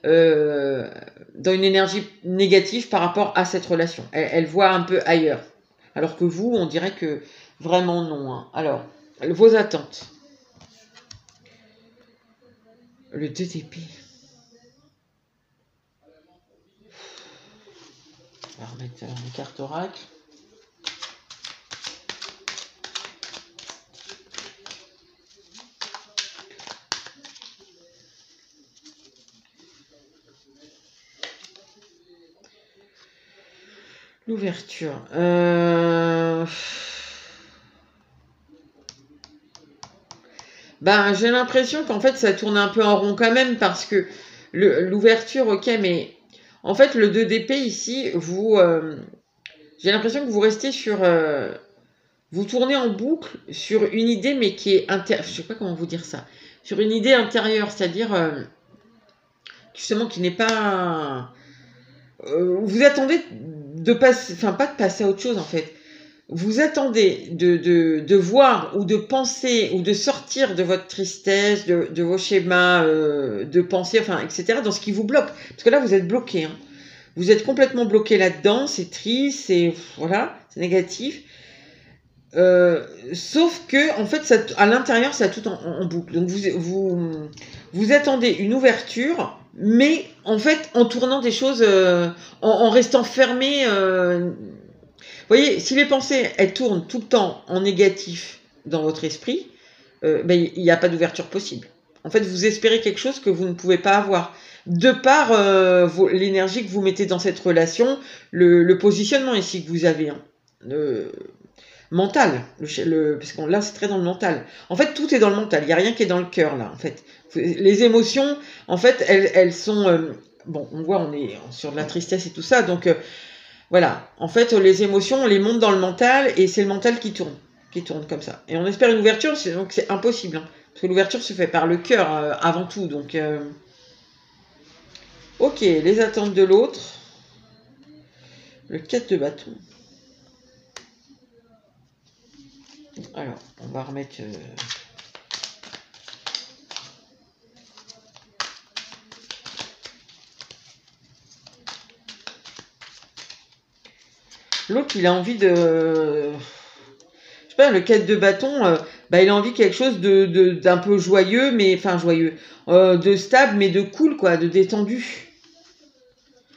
dans une énergie négative par rapport à cette relation. Elle voit un peu ailleurs. Alors que vous, on dirait que vraiment non. Hein. Alors, vos attentes. Le 2 d'épée. On va remettre une carte oracle. L'ouverture. Ben, j'ai l'impression qu'en fait, ça tourne un peu en rond quand même parce que l'ouverture, ok, mais en fait, le 2 d'épée ici, j'ai l'impression que vous restez sur... vous tournez en boucle sur une idée, mais qui est... je sais pas comment vous dire ça. Sur une idée intérieure, c'est-à-dire... justement, qui n'est pas... vous attendez de passer... Enfin, pas de passer à autre chose, en fait. Vous attendez de voir ou de penser ou de sortir de votre tristesse, de vos schémas de pensée, enfin, etc., dans ce qui vous bloque. Parce que là, vous êtes bloqué. Hein. Vous êtes complètement bloqué là-dedans, c'est triste, c'est voilà, c'est négatif. Sauf que, en fait, ça, à l'intérieur, ça tout en boucle. Donc, vous attendez une ouverture, mais en fait, en tournant des choses, en restant fermé. Vous voyez, si les pensées, elles tournent tout le temps en négatif dans votre esprit, ben, il n'y a pas d'ouverture possible. En fait, vous espérez quelque chose que vous ne pouvez pas avoir. De par l'énergie que vous mettez dans cette relation, le positionnement ici que vous avez, hein, mental, parce que là c'est très dans le mental. En fait, tout est dans le mental, il n'y a rien qui est dans le cœur là. En fait, les émotions, en fait, elles sont... bon, on voit, on est sur de la tristesse et tout ça, donc... voilà, en fait, les émotions, on les monte dans le mental et c'est le mental qui tourne comme ça. Et on espère une ouverture, donc c'est impossible. Hein, parce que l'ouverture se fait par le cœur avant tout. Donc, ok, les attentes de l'autre. Le 4 de bâton. Alors, on va remettre... L'autre, il a envie de... Je sais pas, le 4 de bâton, bah, il a envie de quelque chose d'un peu joyeux, mais... Enfin, joyeux. De stable, mais de cool, quoi, de détendu.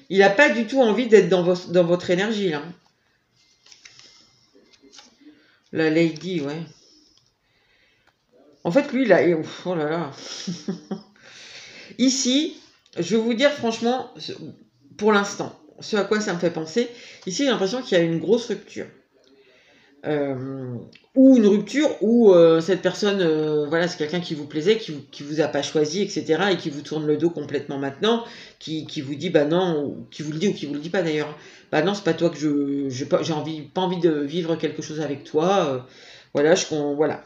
Il n'a pas du tout envie d'être dans votre énergie, là. La lady, ouais. En fait, lui, là... Oh là là. Ici, je vais vous dire franchement, pour l'instant, ce à quoi ça me fait penser, ici j'ai l'impression qu'il y a une grosse rupture. Ou une rupture où cette personne, voilà, c'est quelqu'un qui vous plaisait, qui vous a pas choisi, etc., et qui vous tourne le dos complètement maintenant, qui vous dit bah non, ou qui vous le dit ou qui vous le dit pas d'ailleurs, bah non, c'est pas toi que j'ai pas envie de vivre quelque chose avec toi, voilà, voilà,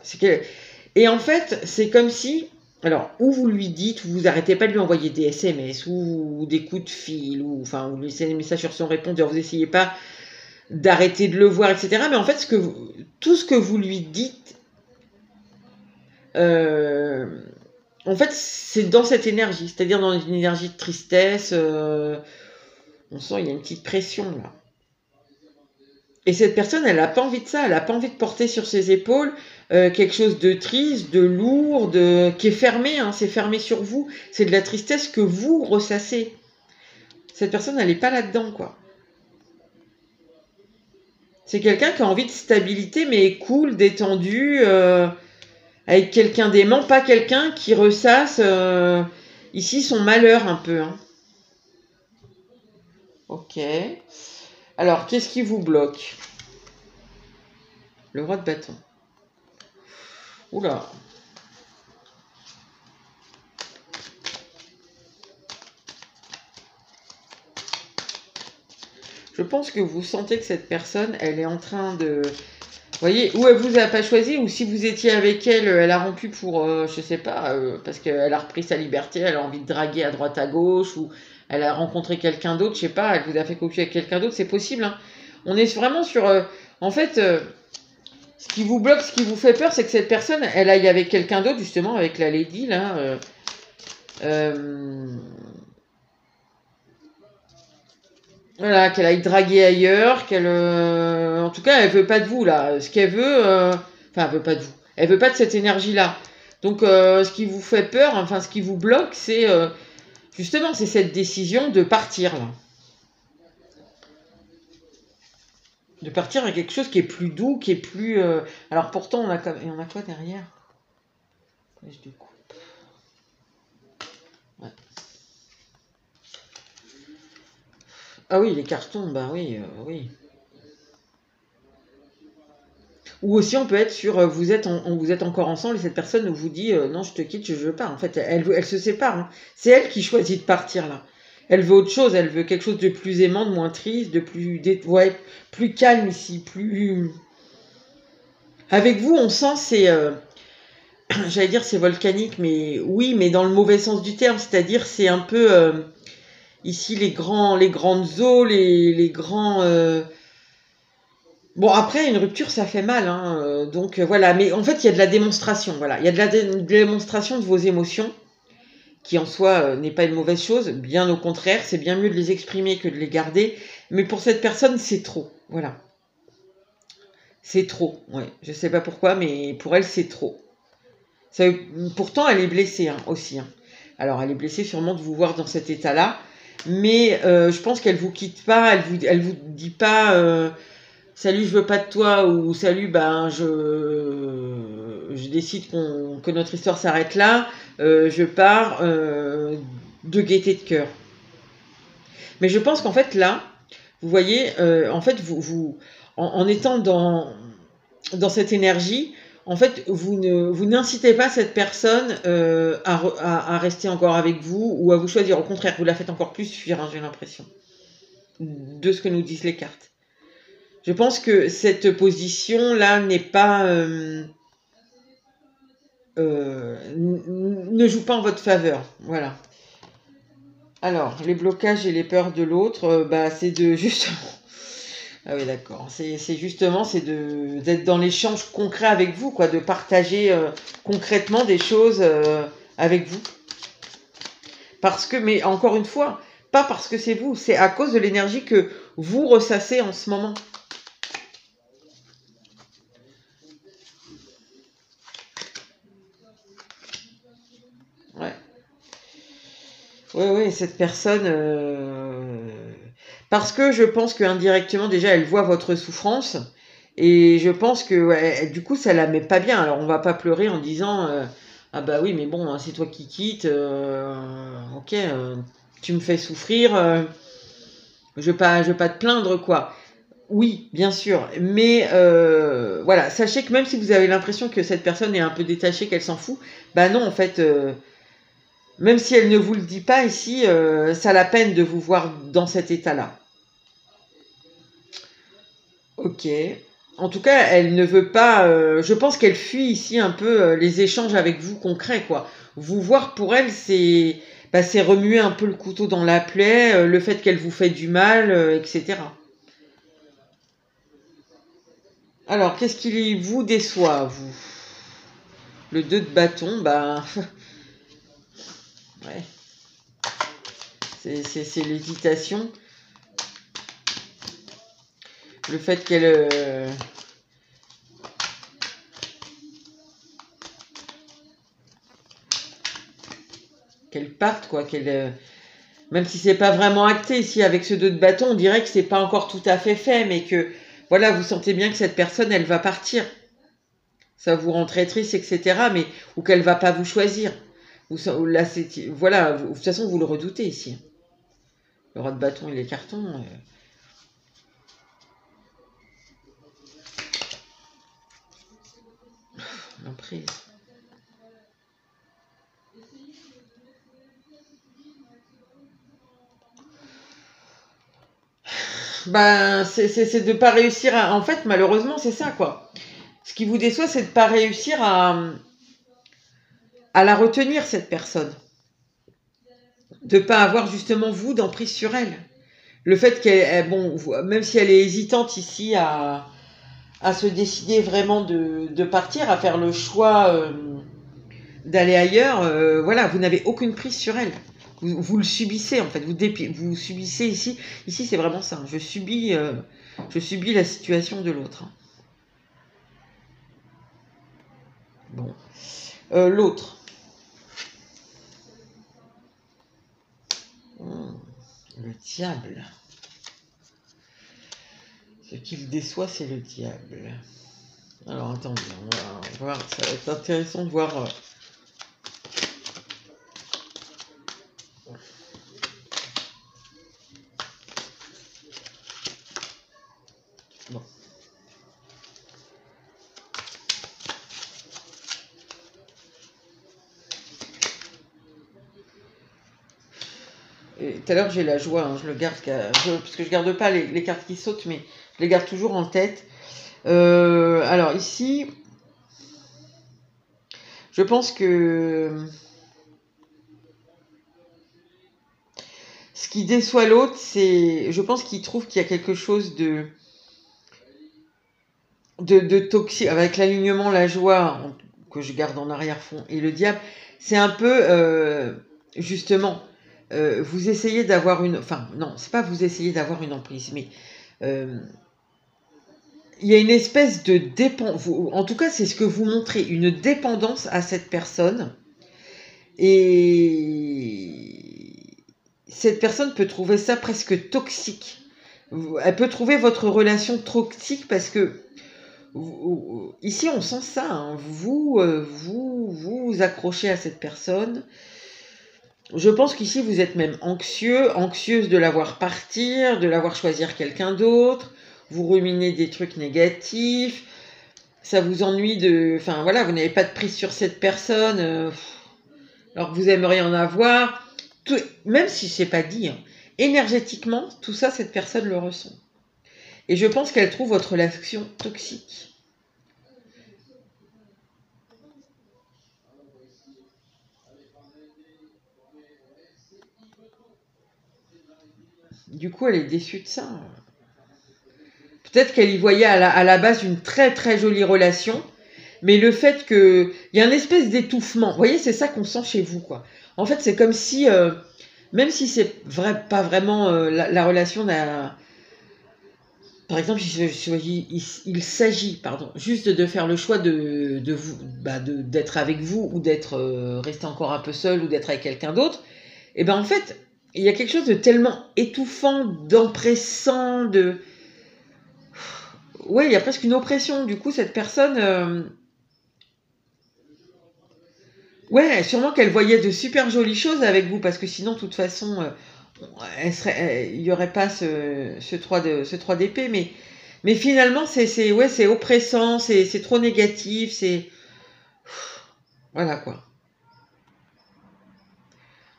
et en fait, c'est comme si, alors, ou vous lui dites, ou vous arrêtez pas de lui envoyer des SMS, ou des coups de fil, ou enfin, vous laissez des messages sur son répondeur, vous essayez pas d'arrêter de le voir, etc. Mais en fait, tout ce que vous lui dites, en fait, c'est dans cette énergie, c'est-à-dire dans une énergie de tristesse. On sent il y a une petite pression là. Et cette personne, elle n'a pas envie de ça, elle n'a pas envie de porter sur ses épaules quelque chose de triste, de lourd, qui est fermé, hein, c'est fermé sur vous. C'est de la tristesse que vous ressassez. Cette personne, elle n'est pas là-dedans, quoi. C'est quelqu'un qui a envie de stabilité, mais cool, détendu, avec quelqu'un d'aimant, pas quelqu'un qui ressasse ici son malheur un peu. Hein. Ok. Alors, qu'est-ce qui vous bloque? Le roi de bâton. Oula. Je pense que vous sentez que cette personne, elle est en train de... Vous voyez, ou elle vous a pas choisi, ou si vous étiez avec elle, elle a rompu pour, je sais pas, parce qu'elle a repris sa liberté, elle a envie de draguer à droite à gauche, ou elle a rencontré quelqu'un d'autre, je sais pas, elle vous a fait copier avec quelqu'un d'autre, c'est possible. Hein. On est vraiment sur... en fait, ce qui vous bloque, ce qui vous fait peur, c'est que cette personne, elle aille avec quelqu'un d'autre, justement, avec la lady, là. Voilà, qu'elle aille draguer ailleurs, qu'elle... en tout cas, elle veut pas de vous, là. Ce qu'elle veut... Enfin, elle veut pas de vous. Elle veut pas de cette énergie-là. Donc, ce qui vous fait peur, enfin, ce qui vous bloque, c'est... justement, c'est cette décision de partir, là. De partir à quelque chose qui est plus doux, qui est plus... Alors, pourtant, on a quoi derrière? Je découpe. Ouais. Ah oui, les cartons, bah oui, oui. Ou aussi on peut être sur vous êtes encore ensemble et cette personne vous dit non je te quitte, je veux pas. En fait, elle se sépare. Hein. C'est elle qui choisit de partir là. Elle veut autre chose, elle veut quelque chose de plus aimant, de moins triste, de plus ouais, plus calme ici, plus avec vous on sent c'est j'allais dire c'est volcanique mais oui mais dans le mauvais sens du terme, c'est-à-dire c'est un peu ici les grandes eaux, les grands bon, après, une rupture, ça fait mal, hein, donc voilà. Mais en fait, il y a de la démonstration, voilà. Il y a de la démonstration de vos émotions, qui en soi n'est pas une mauvaise chose. Bien au contraire, c'est bien mieux de les exprimer que de les garder. Mais pour cette personne, c'est trop, voilà. C'est trop, ouais. Je sais pas pourquoi, mais pour elle, c'est trop. Ça, pourtant, elle est blessée hein, aussi. Hein. Alors, elle est blessée sûrement de vous voir dans cet état-là. Mais je pense qu'elle vous quitte pas, elle vous dit pas... salut, je veux pas de toi, ou salut, ben je décide que notre histoire s'arrête là, je pars de gaieté de cœur. Mais je pense qu'en fait là, vous voyez, en fait, en étant dans cette énergie, en fait, vous n'incitez pas cette personne à rester encore avec vous ou à vous choisir. Au contraire, vous la faites encore plus fuir, hein, j'ai l'impression, de ce que nous disent les cartes. Je pense que cette position-là n'est pas... ne joue pas en votre faveur. Voilà. Alors, les blocages et les peurs de l'autre, bah, c'est de justement... Ah oui, d'accord. C'est justement, c'est d'être dans l'échange concret avec vous, quoi, de partager concrètement des choses avec vous. Parce que, mais encore une fois, pas parce que c'est vous, c'est à cause de l'énergie que vous ressassez en ce moment. Ouais. Oui, cette personne... Parce que je pense qu'indirectement, déjà, elle voit votre souffrance. Et je pense que, ouais, du coup, ça la met pas bien. Alors, on va pas pleurer en disant ah bah oui, mais bon, hein, c'est toi qui quittes. Ok, tu me fais souffrir. Je vais pas te plaindre, quoi. Oui, bien sûr. Mais voilà, sachez que même si vous avez l'impression que cette personne est un peu détachée, qu'elle s'en fout, bah non, en fait... même si elle ne vous le dit pas ici, ça la peine de vous voir dans cet état-là. Ok. En tout cas, elle ne veut pas... je pense qu'elle fuit ici un peu les échanges avec vous concrets, quoi. Vous voir pour elle, c'est bah, c'est remuer un peu le couteau dans la plaie, le fait qu'elle vous fait du mal, etc. Alors, qu'est-ce qui vous déçoit, vous? Le 2 de bâton, bah... ouais. C'est l'hésitation. Le fait qu'elle parte, quoi, même si c'est pas vraiment acté ici avec ce 2 de bâton, on dirait que c'est pas encore tout à fait fait, mais que voilà, vous sentez bien que cette personne, elle va partir. Ça vous rend très triste, etc. Mais ou qu'elle va pas vous choisir. Là, voilà, de toute façon, vous le redoutez ici. Le roi de bâton et les cartons. L'emprise. Ben, c'est de pas réussir à... En fait, malheureusement, c'est ça, quoi. Ce qui vous déçoit, c'est de pas réussir à la retenir, cette personne. De pas avoir, justement, vous, d'emprise sur elle. Le fait qu'elle... Bon, même si elle est hésitante ici à se décider vraiment de partir, à faire le choix d'aller ailleurs, voilà, vous n'avez aucune prise sur elle. Vous le subissez, en fait. Vous subissez ici. Ici, c'est vraiment ça. Je subis la situation de l'autre. Bon. L'autre. Le diable. Ce qui le déçoit, c'est le diable. Alors, attendez, on va voir. Ça va être intéressant de voir... Bon. Et tout à l'heure, j'ai la joie, hein, je le garde, parce que je garde pas les cartes qui sautent, mais je les garde toujours en tête. Alors ici, je pense que ce qui déçoit l'autre, c'est, je pense qu'il trouve qu'il y a quelque chose de toxique, avec l'alignement, la joie, que je garde en arrière-fond, et le diable, c'est un peu, justement, vous essayez d'avoir une... Enfin, non, c'est pas vous essayez d'avoir une emprise, mais il y a une espèce de dépendance, en tout cas, c'est ce que vous montrez, une dépendance à cette personne, et cette personne peut trouver ça presque toxique. Elle peut trouver votre relation toxique parce que ici, on sent ça, hein. Vous accrochez à cette personne. Je pense qu'ici, vous êtes même anxieuse de la voir partir, de la voir choisir quelqu'un d'autre. Vous ruminez des trucs négatifs. Ça vous ennuie de... Enfin, voilà, vous n'avez pas de prise sur cette personne, alors que vous aimeriez en avoir. Même si c'est pas dit, hein, énergétiquement, tout ça, cette personne le ressent. Et je pense qu'elle trouve votre relation toxique. Du coup, elle est déçue de ça. Peut-être qu'elle y voyait à la base une très très jolie relation, mais le fait qu'il y a une espèce d'étouffement, vous voyez, c'est ça qu'on sent chez vous, quoi. En fait, c'est comme si, même si c'est pas vraiment la relation n'a... Par exemple, il s'agit, pardon, juste de faire le choix de vous, d'être avec vous ou d'être resté encore un peu seul ou d'être avec quelqu'un d'autre. Et ben en fait, il y a quelque chose de tellement étouffant, d'oppressant, de... Ouais, il y a presque une oppression. Du coup, cette personne... Ouais, sûrement qu'elle voyait de super jolies choses avec vous, parce que sinon, de toute façon, il n'y aurait pas ce 3 d'épée, mais finalement, c'est oppressant, c'est trop négatif, c'est... Voilà, quoi.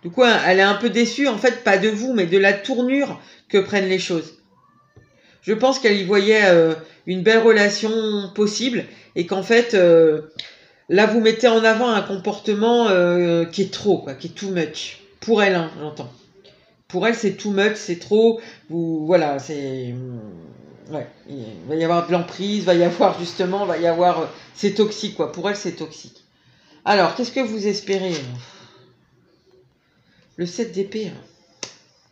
Du coup, elle est un peu déçue, en fait, pas de vous, mais de la tournure que prennent les choses. Je pense qu'elle y voyait une belle relation possible, et qu'en fait, là, vous mettez en avant un comportement qui est trop, quoi, qui est too much. Pour elle, hein, j'entends. Pour elle, c'est too much, c'est trop. Voilà, c'est... Ouais, il va y avoir de l'emprise, va y avoir... c'est toxique, quoi. Pour elle, c'est toxique. Alors, qu'est-ce que vous espérez? Le 7 d'épée.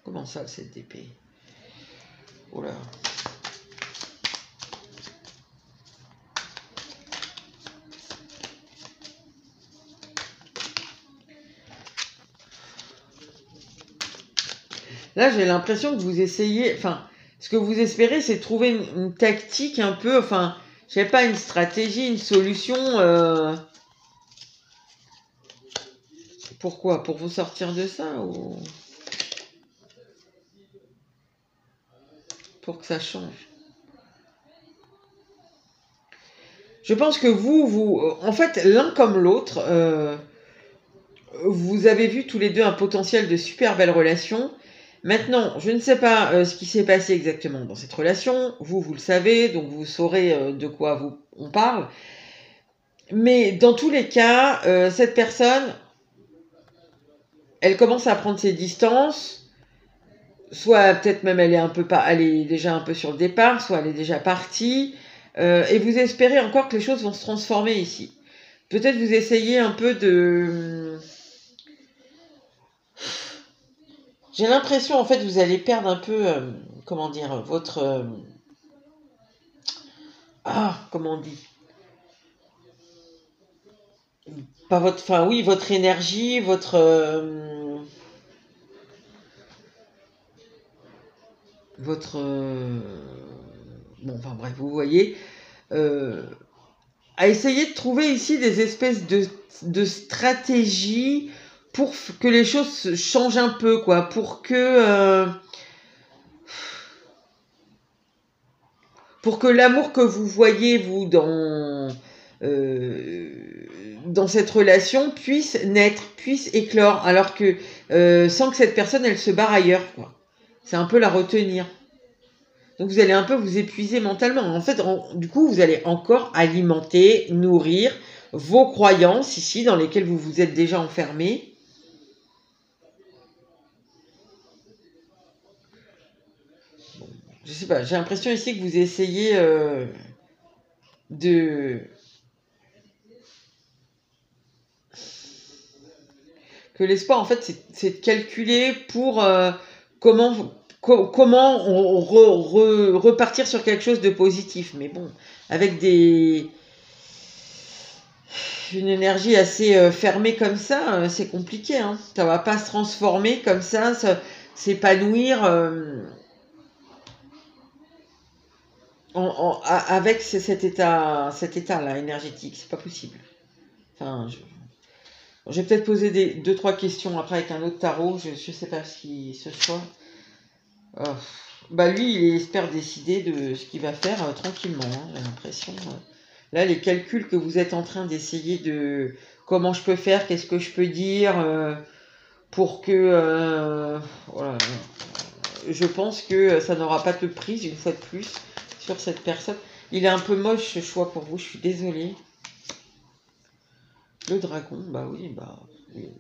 Comment ça, le 7 d'épée? Oh là. Là, j'ai l'impression que vous essayez... Enfin, ce que vous espérez, c'est trouver une tactique un peu... Enfin, je sais pas, une stratégie, une solution... Pourquoi? Pour vous sortir de ça ou... Pour que ça change? Je pense que en fait, l'un comme l'autre, vous avez vu tous les deux un potentiel de super belle relation, Maintenant, je ne sais pas ce qui s'est passé exactement dans cette relation. Vous le savez, donc vous saurez de quoi on parle. Mais dans tous les cas, cette personne, elle commence à prendre ses distances. Soit peut-être même elle est déjà un peu sur le départ, soit elle est déjà partie. Et vous espérez encore que les choses vont se transformer ici. Peut-être vous essayez un peu de... J'ai l'impression, en fait, vous allez perdre un peu, comment dire, votre... comment on dit? Pas votre... Enfin, oui, votre énergie, bon, enfin bref, vous voyez. À essayer de trouver ici des espèces de stratégies pour que les choses changent un peu, quoi. Pour que l'amour que vous voyez, vous, dans cette relation, puisse naître, puisse éclore, alors que sans que cette personne, elle se barre ailleurs, quoi. C'est un peu la retenir. Donc vous allez un peu vous épuiser mentalement. En fait, du coup, vous allez encore alimenter, nourrir vos croyances ici, dans lesquelles vous vous êtes déjà enfermé. Bon, je sais pas, j'ai l'impression ici que vous essayez de... Que l'espoir, en fait, c'est de calculer pour comment repartir sur quelque chose de positif. Mais bon, avec une énergie assez fermée comme ça, c'est compliqué. Hein. Ça va pas se transformer comme ça s'épanouir avec cet état-là énergétique. C'est pas possible. Enfin, je vais peut-être poser 2-3 questions après avec un autre tarot. Je ne sais pas ce soit. Bah lui, il espère décider de ce qu'il va faire tranquillement, hein, j'ai l'impression. Là, les calculs que vous êtes en train d'essayer de... Comment je peux faire, qu'est-ce que je peux dire pour que... voilà. Je pense que ça n'aura pas de prise, une fois de plus, sur cette personne. Il est un peu moche ce choix pour vous, je suis désolée. Le dragon, bah oui,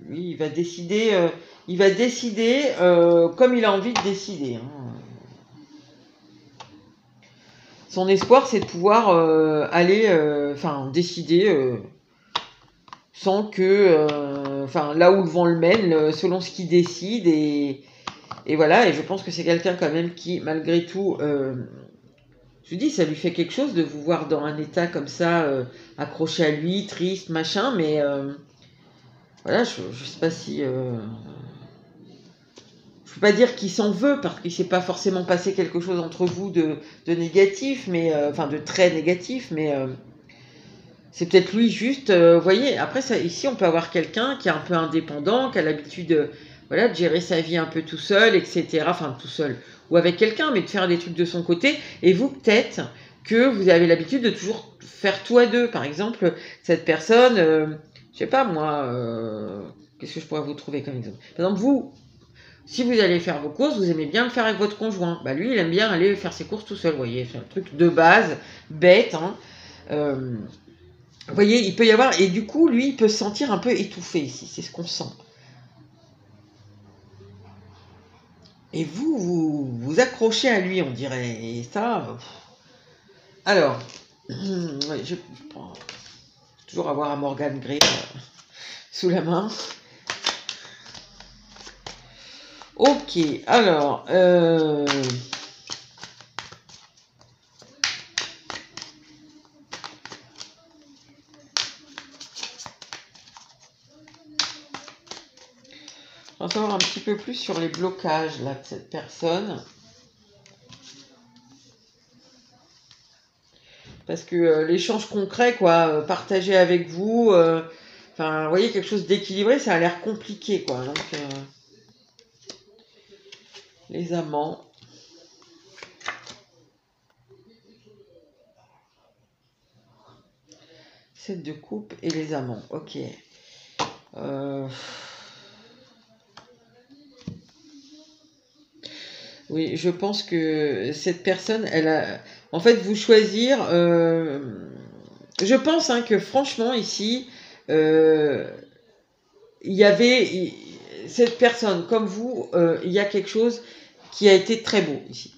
lui, il va décider, comme il a envie de décider. Hein. Son espoir, c'est de pouvoir décider sans que, là où le vent le mène, selon ce qu'il décide. Et voilà, et je pense que c'est quelqu'un quand même qui, malgré tout, je vous dis, ça lui fait quelque chose de vous voir dans un état comme ça, accroché à lui, triste, machin, mais voilà, je sais pas si... je peux pas dire qu'il s'en veut, parce qu'il s'est pas forcément passé quelque chose entre vous de négatif, mais de très négatif, mais c'est peut-être lui juste, vous voyez, après ça, ici on peut avoir quelqu'un qui est un peu indépendant, qui a l'habitude de gérer sa vie un peu tout seul, etc. Enfin tout seul, ou avec quelqu'un, mais de faire des trucs de son côté, et vous peut-être que vous avez l'habitude de toujours faire tout à deux. Par exemple, cette personne, je sais pas moi, qu'est-ce que je pourrais vous trouver comme exemple? Par exemple, vous, si vous allez faire vos courses, vous aimez bien le faire avec votre conjoint. Bah lui, il aime bien aller faire ses courses tout seul, vous voyez, c'est un truc de base, bête, hein. Vous voyez, il peut y avoir... Et du coup, lui, il peut se sentir un peu étouffé ici. C'est ce qu'on sent. Et vous accrochez à lui, on dirait. Et ça... Alors, ouais, je prends toujours avoir un Morgan Grey sous la main. Ok, alors... on va savoir un petit peu plus sur les blocages là, de cette personne. Parce que l'échange concret, quoi, partagé avec vous, vous voyez, quelque chose d'équilibré, ça a l'air compliqué, quoi. Donc, les amants. 7 de coupe et les amants, ok. Oui, je pense que cette personne, elle a... En fait, vous choisir... je pense hein, que franchement, ici, euh, il y avait... Cette personne, comme vous, il y a quelque chose qui a été très beau ici.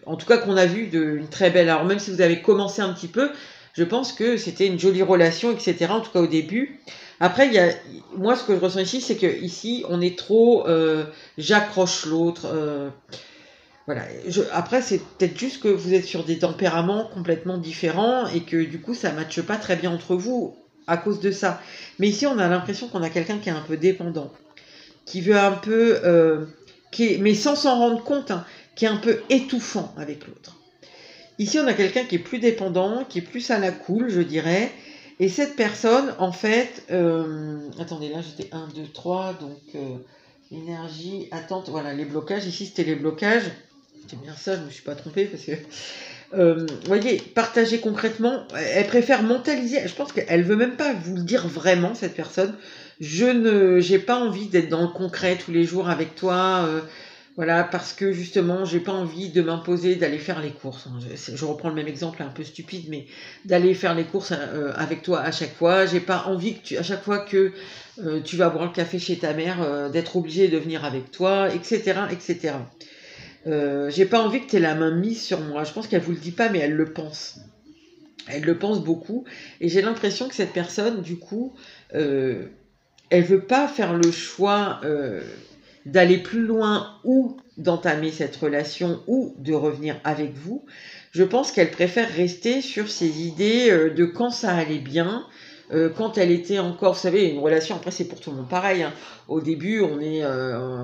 En tout cas, qu'on a vu une très belle... Alors, même si vous avez commencé un petit peu, je pense que c'était une jolie relation, etc. En tout cas, au début. Après, il y a... Moi, ce que je ressens ici, c'est que ici, on est trop... j'accroche l'autre... voilà. Après, c'est peut-être juste que vous êtes sur des tempéraments complètement différents et que du coup, ça ne matche pas très bien entre vous à cause de ça. Mais ici, on a l'impression qu'on a quelqu'un qui est un peu dépendant, qui veut un peu, mais sans s'en rendre compte, hein, qui est un peu étouffant avec l'autre. Ici, on a quelqu'un qui est plus dépendant, qui est plus à la cool, je dirais. Et cette personne, en fait, attendez, là j'étais 1, 2, 3, donc énergie, attente, voilà, les blocages. Ici, c'était les blocages. C'est bien ça, je ne me suis pas trompée parce que, vous voyez, partager concrètement, elle préfère mentaliser. Je pense qu'elle veut même pas vous le dire vraiment, cette personne. J'ai pas envie d'être dans le concret tous les jours avec toi. Voilà, parce que justement, j'ai pas envie de m'imposer d'aller faire les courses. Je reprends le même exemple un peu stupide, mais d'aller faire les courses avec toi à chaque fois. J'ai pas envie que à chaque fois que tu vas boire le café chez ta mère, d'être obligé de venir avec toi, etc., etc. J'ai pas envie que tu aies la main mise sur moi. Je pense qu'elle vous le dit pas, mais elle le pense. Elle le pense beaucoup. Et j'ai l'impression que cette personne, du coup, elle veut pas faire le choix d'aller plus loin ou d'entamer cette relation ou de revenir avec vous. Je pense qu'elle préfère rester sur ses idées de quand ça allait bien, quand elle était encore, vous savez, une relation, après c'est pour tout le monde pareil, hein. Au début on est,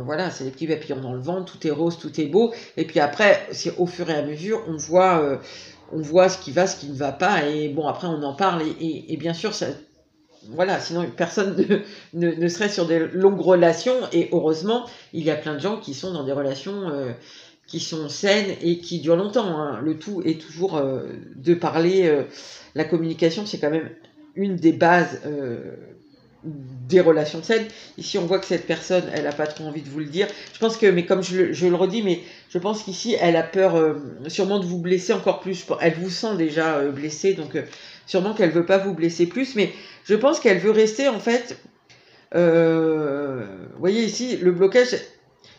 voilà, c'est les petits papillons dans le ventre, tout est rose, tout est beau, et puis après, c'est au fur et à mesure, on voit ce qui va, ce qui ne va pas, et bon, après on en parle, et bien sûr, ça, voilà, sinon personne ne serait sur des longues relations, et heureusement, il y a plein de gens qui sont dans des relations qui sont saines et qui durent longtemps, hein. Le tout est toujours de parler, la communication, c'est quand même une des bases des relations saines. Ici, on voit que cette personne, elle n'a pas trop envie de vous le dire. Je pense que, mais comme je le redis, mais je pense qu'ici, elle a peur sûrement de vous blesser encore plus. Elle vous sent déjà blessé, donc sûrement qu'elle veut pas vous blesser plus, mais je pense qu'elle veut rester, en fait, vous voyez ici, le blocage,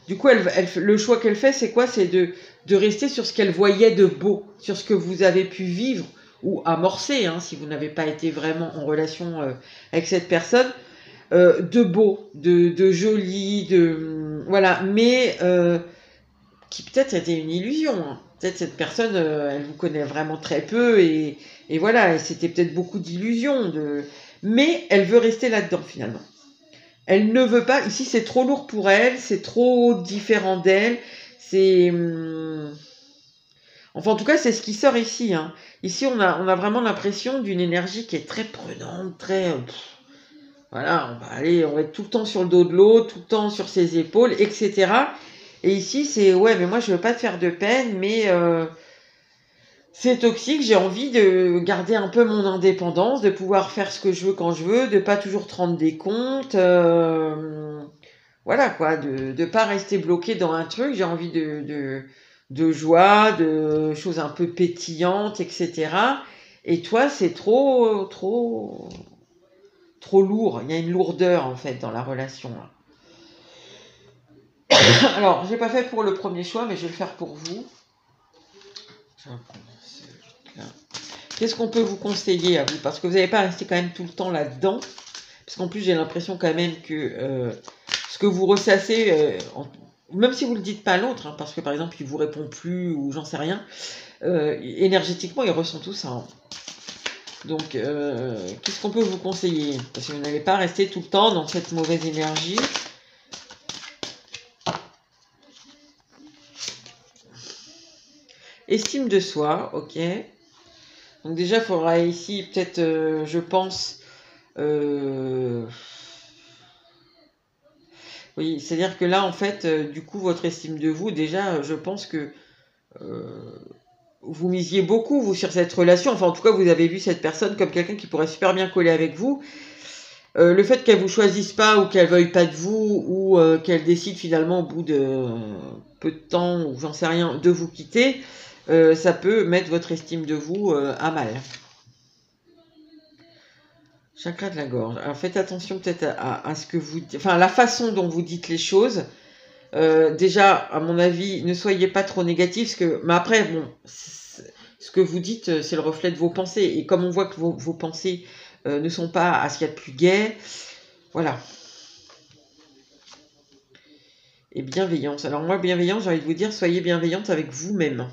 du coup, le choix qu'elle fait, c'est quoi? C'est de rester sur ce qu'elle voyait de beau, sur ce que vous avez pu vivre ou amorcer, hein, si vous n'avez pas été vraiment en relation avec cette personne, de beau, de joli, voilà, mais qui peut-être était une illusion, hein. Peut-être cette personne, elle vous connaît vraiment très peu et voilà, c'était peut-être beaucoup d'illusions, mais elle veut rester là-dedans finalement. Elle ne veut pas, ici c'est trop lourd pour elle, c'est trop différent d'elle, c'est... Enfin en tout cas c'est ce qui sort ici, hein. Ici on a vraiment l'impression d'une énergie qui est très prenante, très... voilà, on va être tout le temps sur le dos de l'autre, tout le temps sur ses épaules, etc. Et ici c'est, ouais mais moi je veux pas te faire de peine, mais... c'est toxique, j'ai envie de garder un peu mon indépendance, de pouvoir faire ce que je veux quand je veux, de pas toujours te rendre des comptes, voilà quoi, de pas rester bloqué dans un truc, j'ai envie de joie, de choses un peu pétillantes, etc. Et toi, c'est trop lourd, il y a une lourdeur en fait dans la relation là. Alors, j'ai pas fait pour le premier choix, mais je vais le faire pour vous. Je vais prendre celui-là. Qu'est-ce qu'on peut vous conseiller à vous? Parce que vous n'allez pas rester quand même tout le temps là-dedans. Parce qu'en plus, j'ai l'impression quand même que ce que vous ressassez, même si vous ne le dites pas à l'autre, hein, parce que par exemple, il ne vous répond plus ou j'en sais rien, énergétiquement, il ressent tout ça, hein. Donc, qu'est-ce qu'on peut vous conseiller? Parce que vous n'allez pas rester tout le temps dans cette mauvaise énergie. Estime de soi, ok. Donc déjà, il faudra ici peut-être, je pense, oui, c'est-à-dire que là, en fait, du coup, votre estime de vous, déjà, je pense que vous misiez beaucoup, vous, sur cette relation. Enfin, en tout cas, vous avez vu cette personne comme quelqu'un qui pourrait super bien coller avec vous. Le fait qu'elle vous choisisse pas ou qu'elle veuille pas de vous ou qu'elle décide finalement au bout de peu de temps ou j'en sais rien de vous quitter, ça peut mettre votre estime de vous à mal. Chakra de la gorge. Alors faites attention peut-être à ce que vous dites, enfin la façon dont vous dites les choses. Déjà, à mon avis, ne soyez pas trop négatif, mais après, bon, ce que vous dites, c'est le reflet de vos pensées. Et comme on voit que vos pensées ne sont pas à ce qu'il y a de plus gai, voilà. Et bienveillance. Alors moi, bienveillance, j'ai envie de vous dire, soyez bienveillante avec vous-même.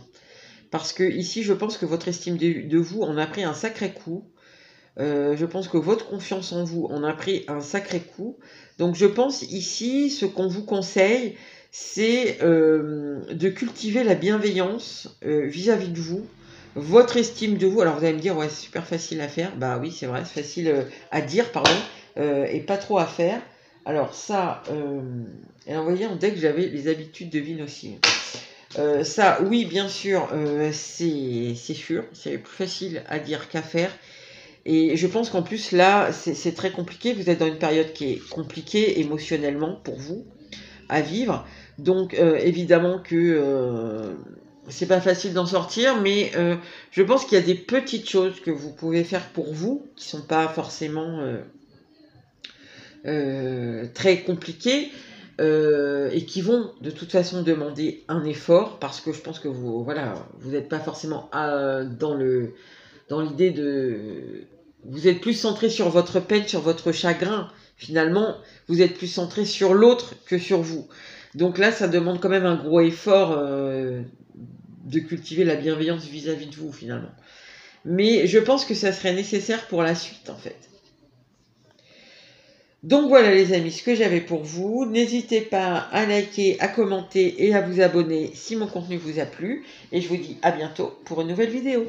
Parce que ici, je pense que votre estime de vous en a pris un sacré coup. Je pense que votre confiance en vous en a pris un sacré coup. Donc je pense ici, ce qu'on vous conseille, c'est de cultiver la bienveillance vis-à-vis de vous, votre estime de vous. Alors vous allez me dire, ouais, c'est super facile à faire. Bah oui, c'est vrai, c'est facile à dire, pardon, et pas trop à faire. Alors ça, et vous voyez, on dit que j'avais les habitudes de vie nocives. Ça, oui, bien sûr, c'est sûr, c'est plus facile à dire qu'à faire. Et je pense qu'en plus, là, c'est très compliqué. Vous êtes dans une période qui est compliquée émotionnellement pour vous à vivre. Donc, évidemment que c'est pas facile d'en sortir, mais je pense qu'il y a des petites choses que vous pouvez faire pour vous qui sont pas forcément très compliquées. Et qui vont de toute façon demander un effort parce que je pense que vous n'êtes pas forcément dans l'idée de... Vous êtes plus centré sur votre peine, sur votre chagrin. Finalement, vous êtes plus centré sur l'autre que sur vous. Donc là, ça demande quand même un gros effort de cultiver la bienveillance vis-à-vis de vous, finalement. Mais je pense que ça serait nécessaire pour la suite, en fait. Donc voilà les amis, ce que j'avais pour vous. N'hésitez pas à liker, à commenter et à vous abonner si mon contenu vous a plu. Et je vous dis à bientôt pour une nouvelle vidéo.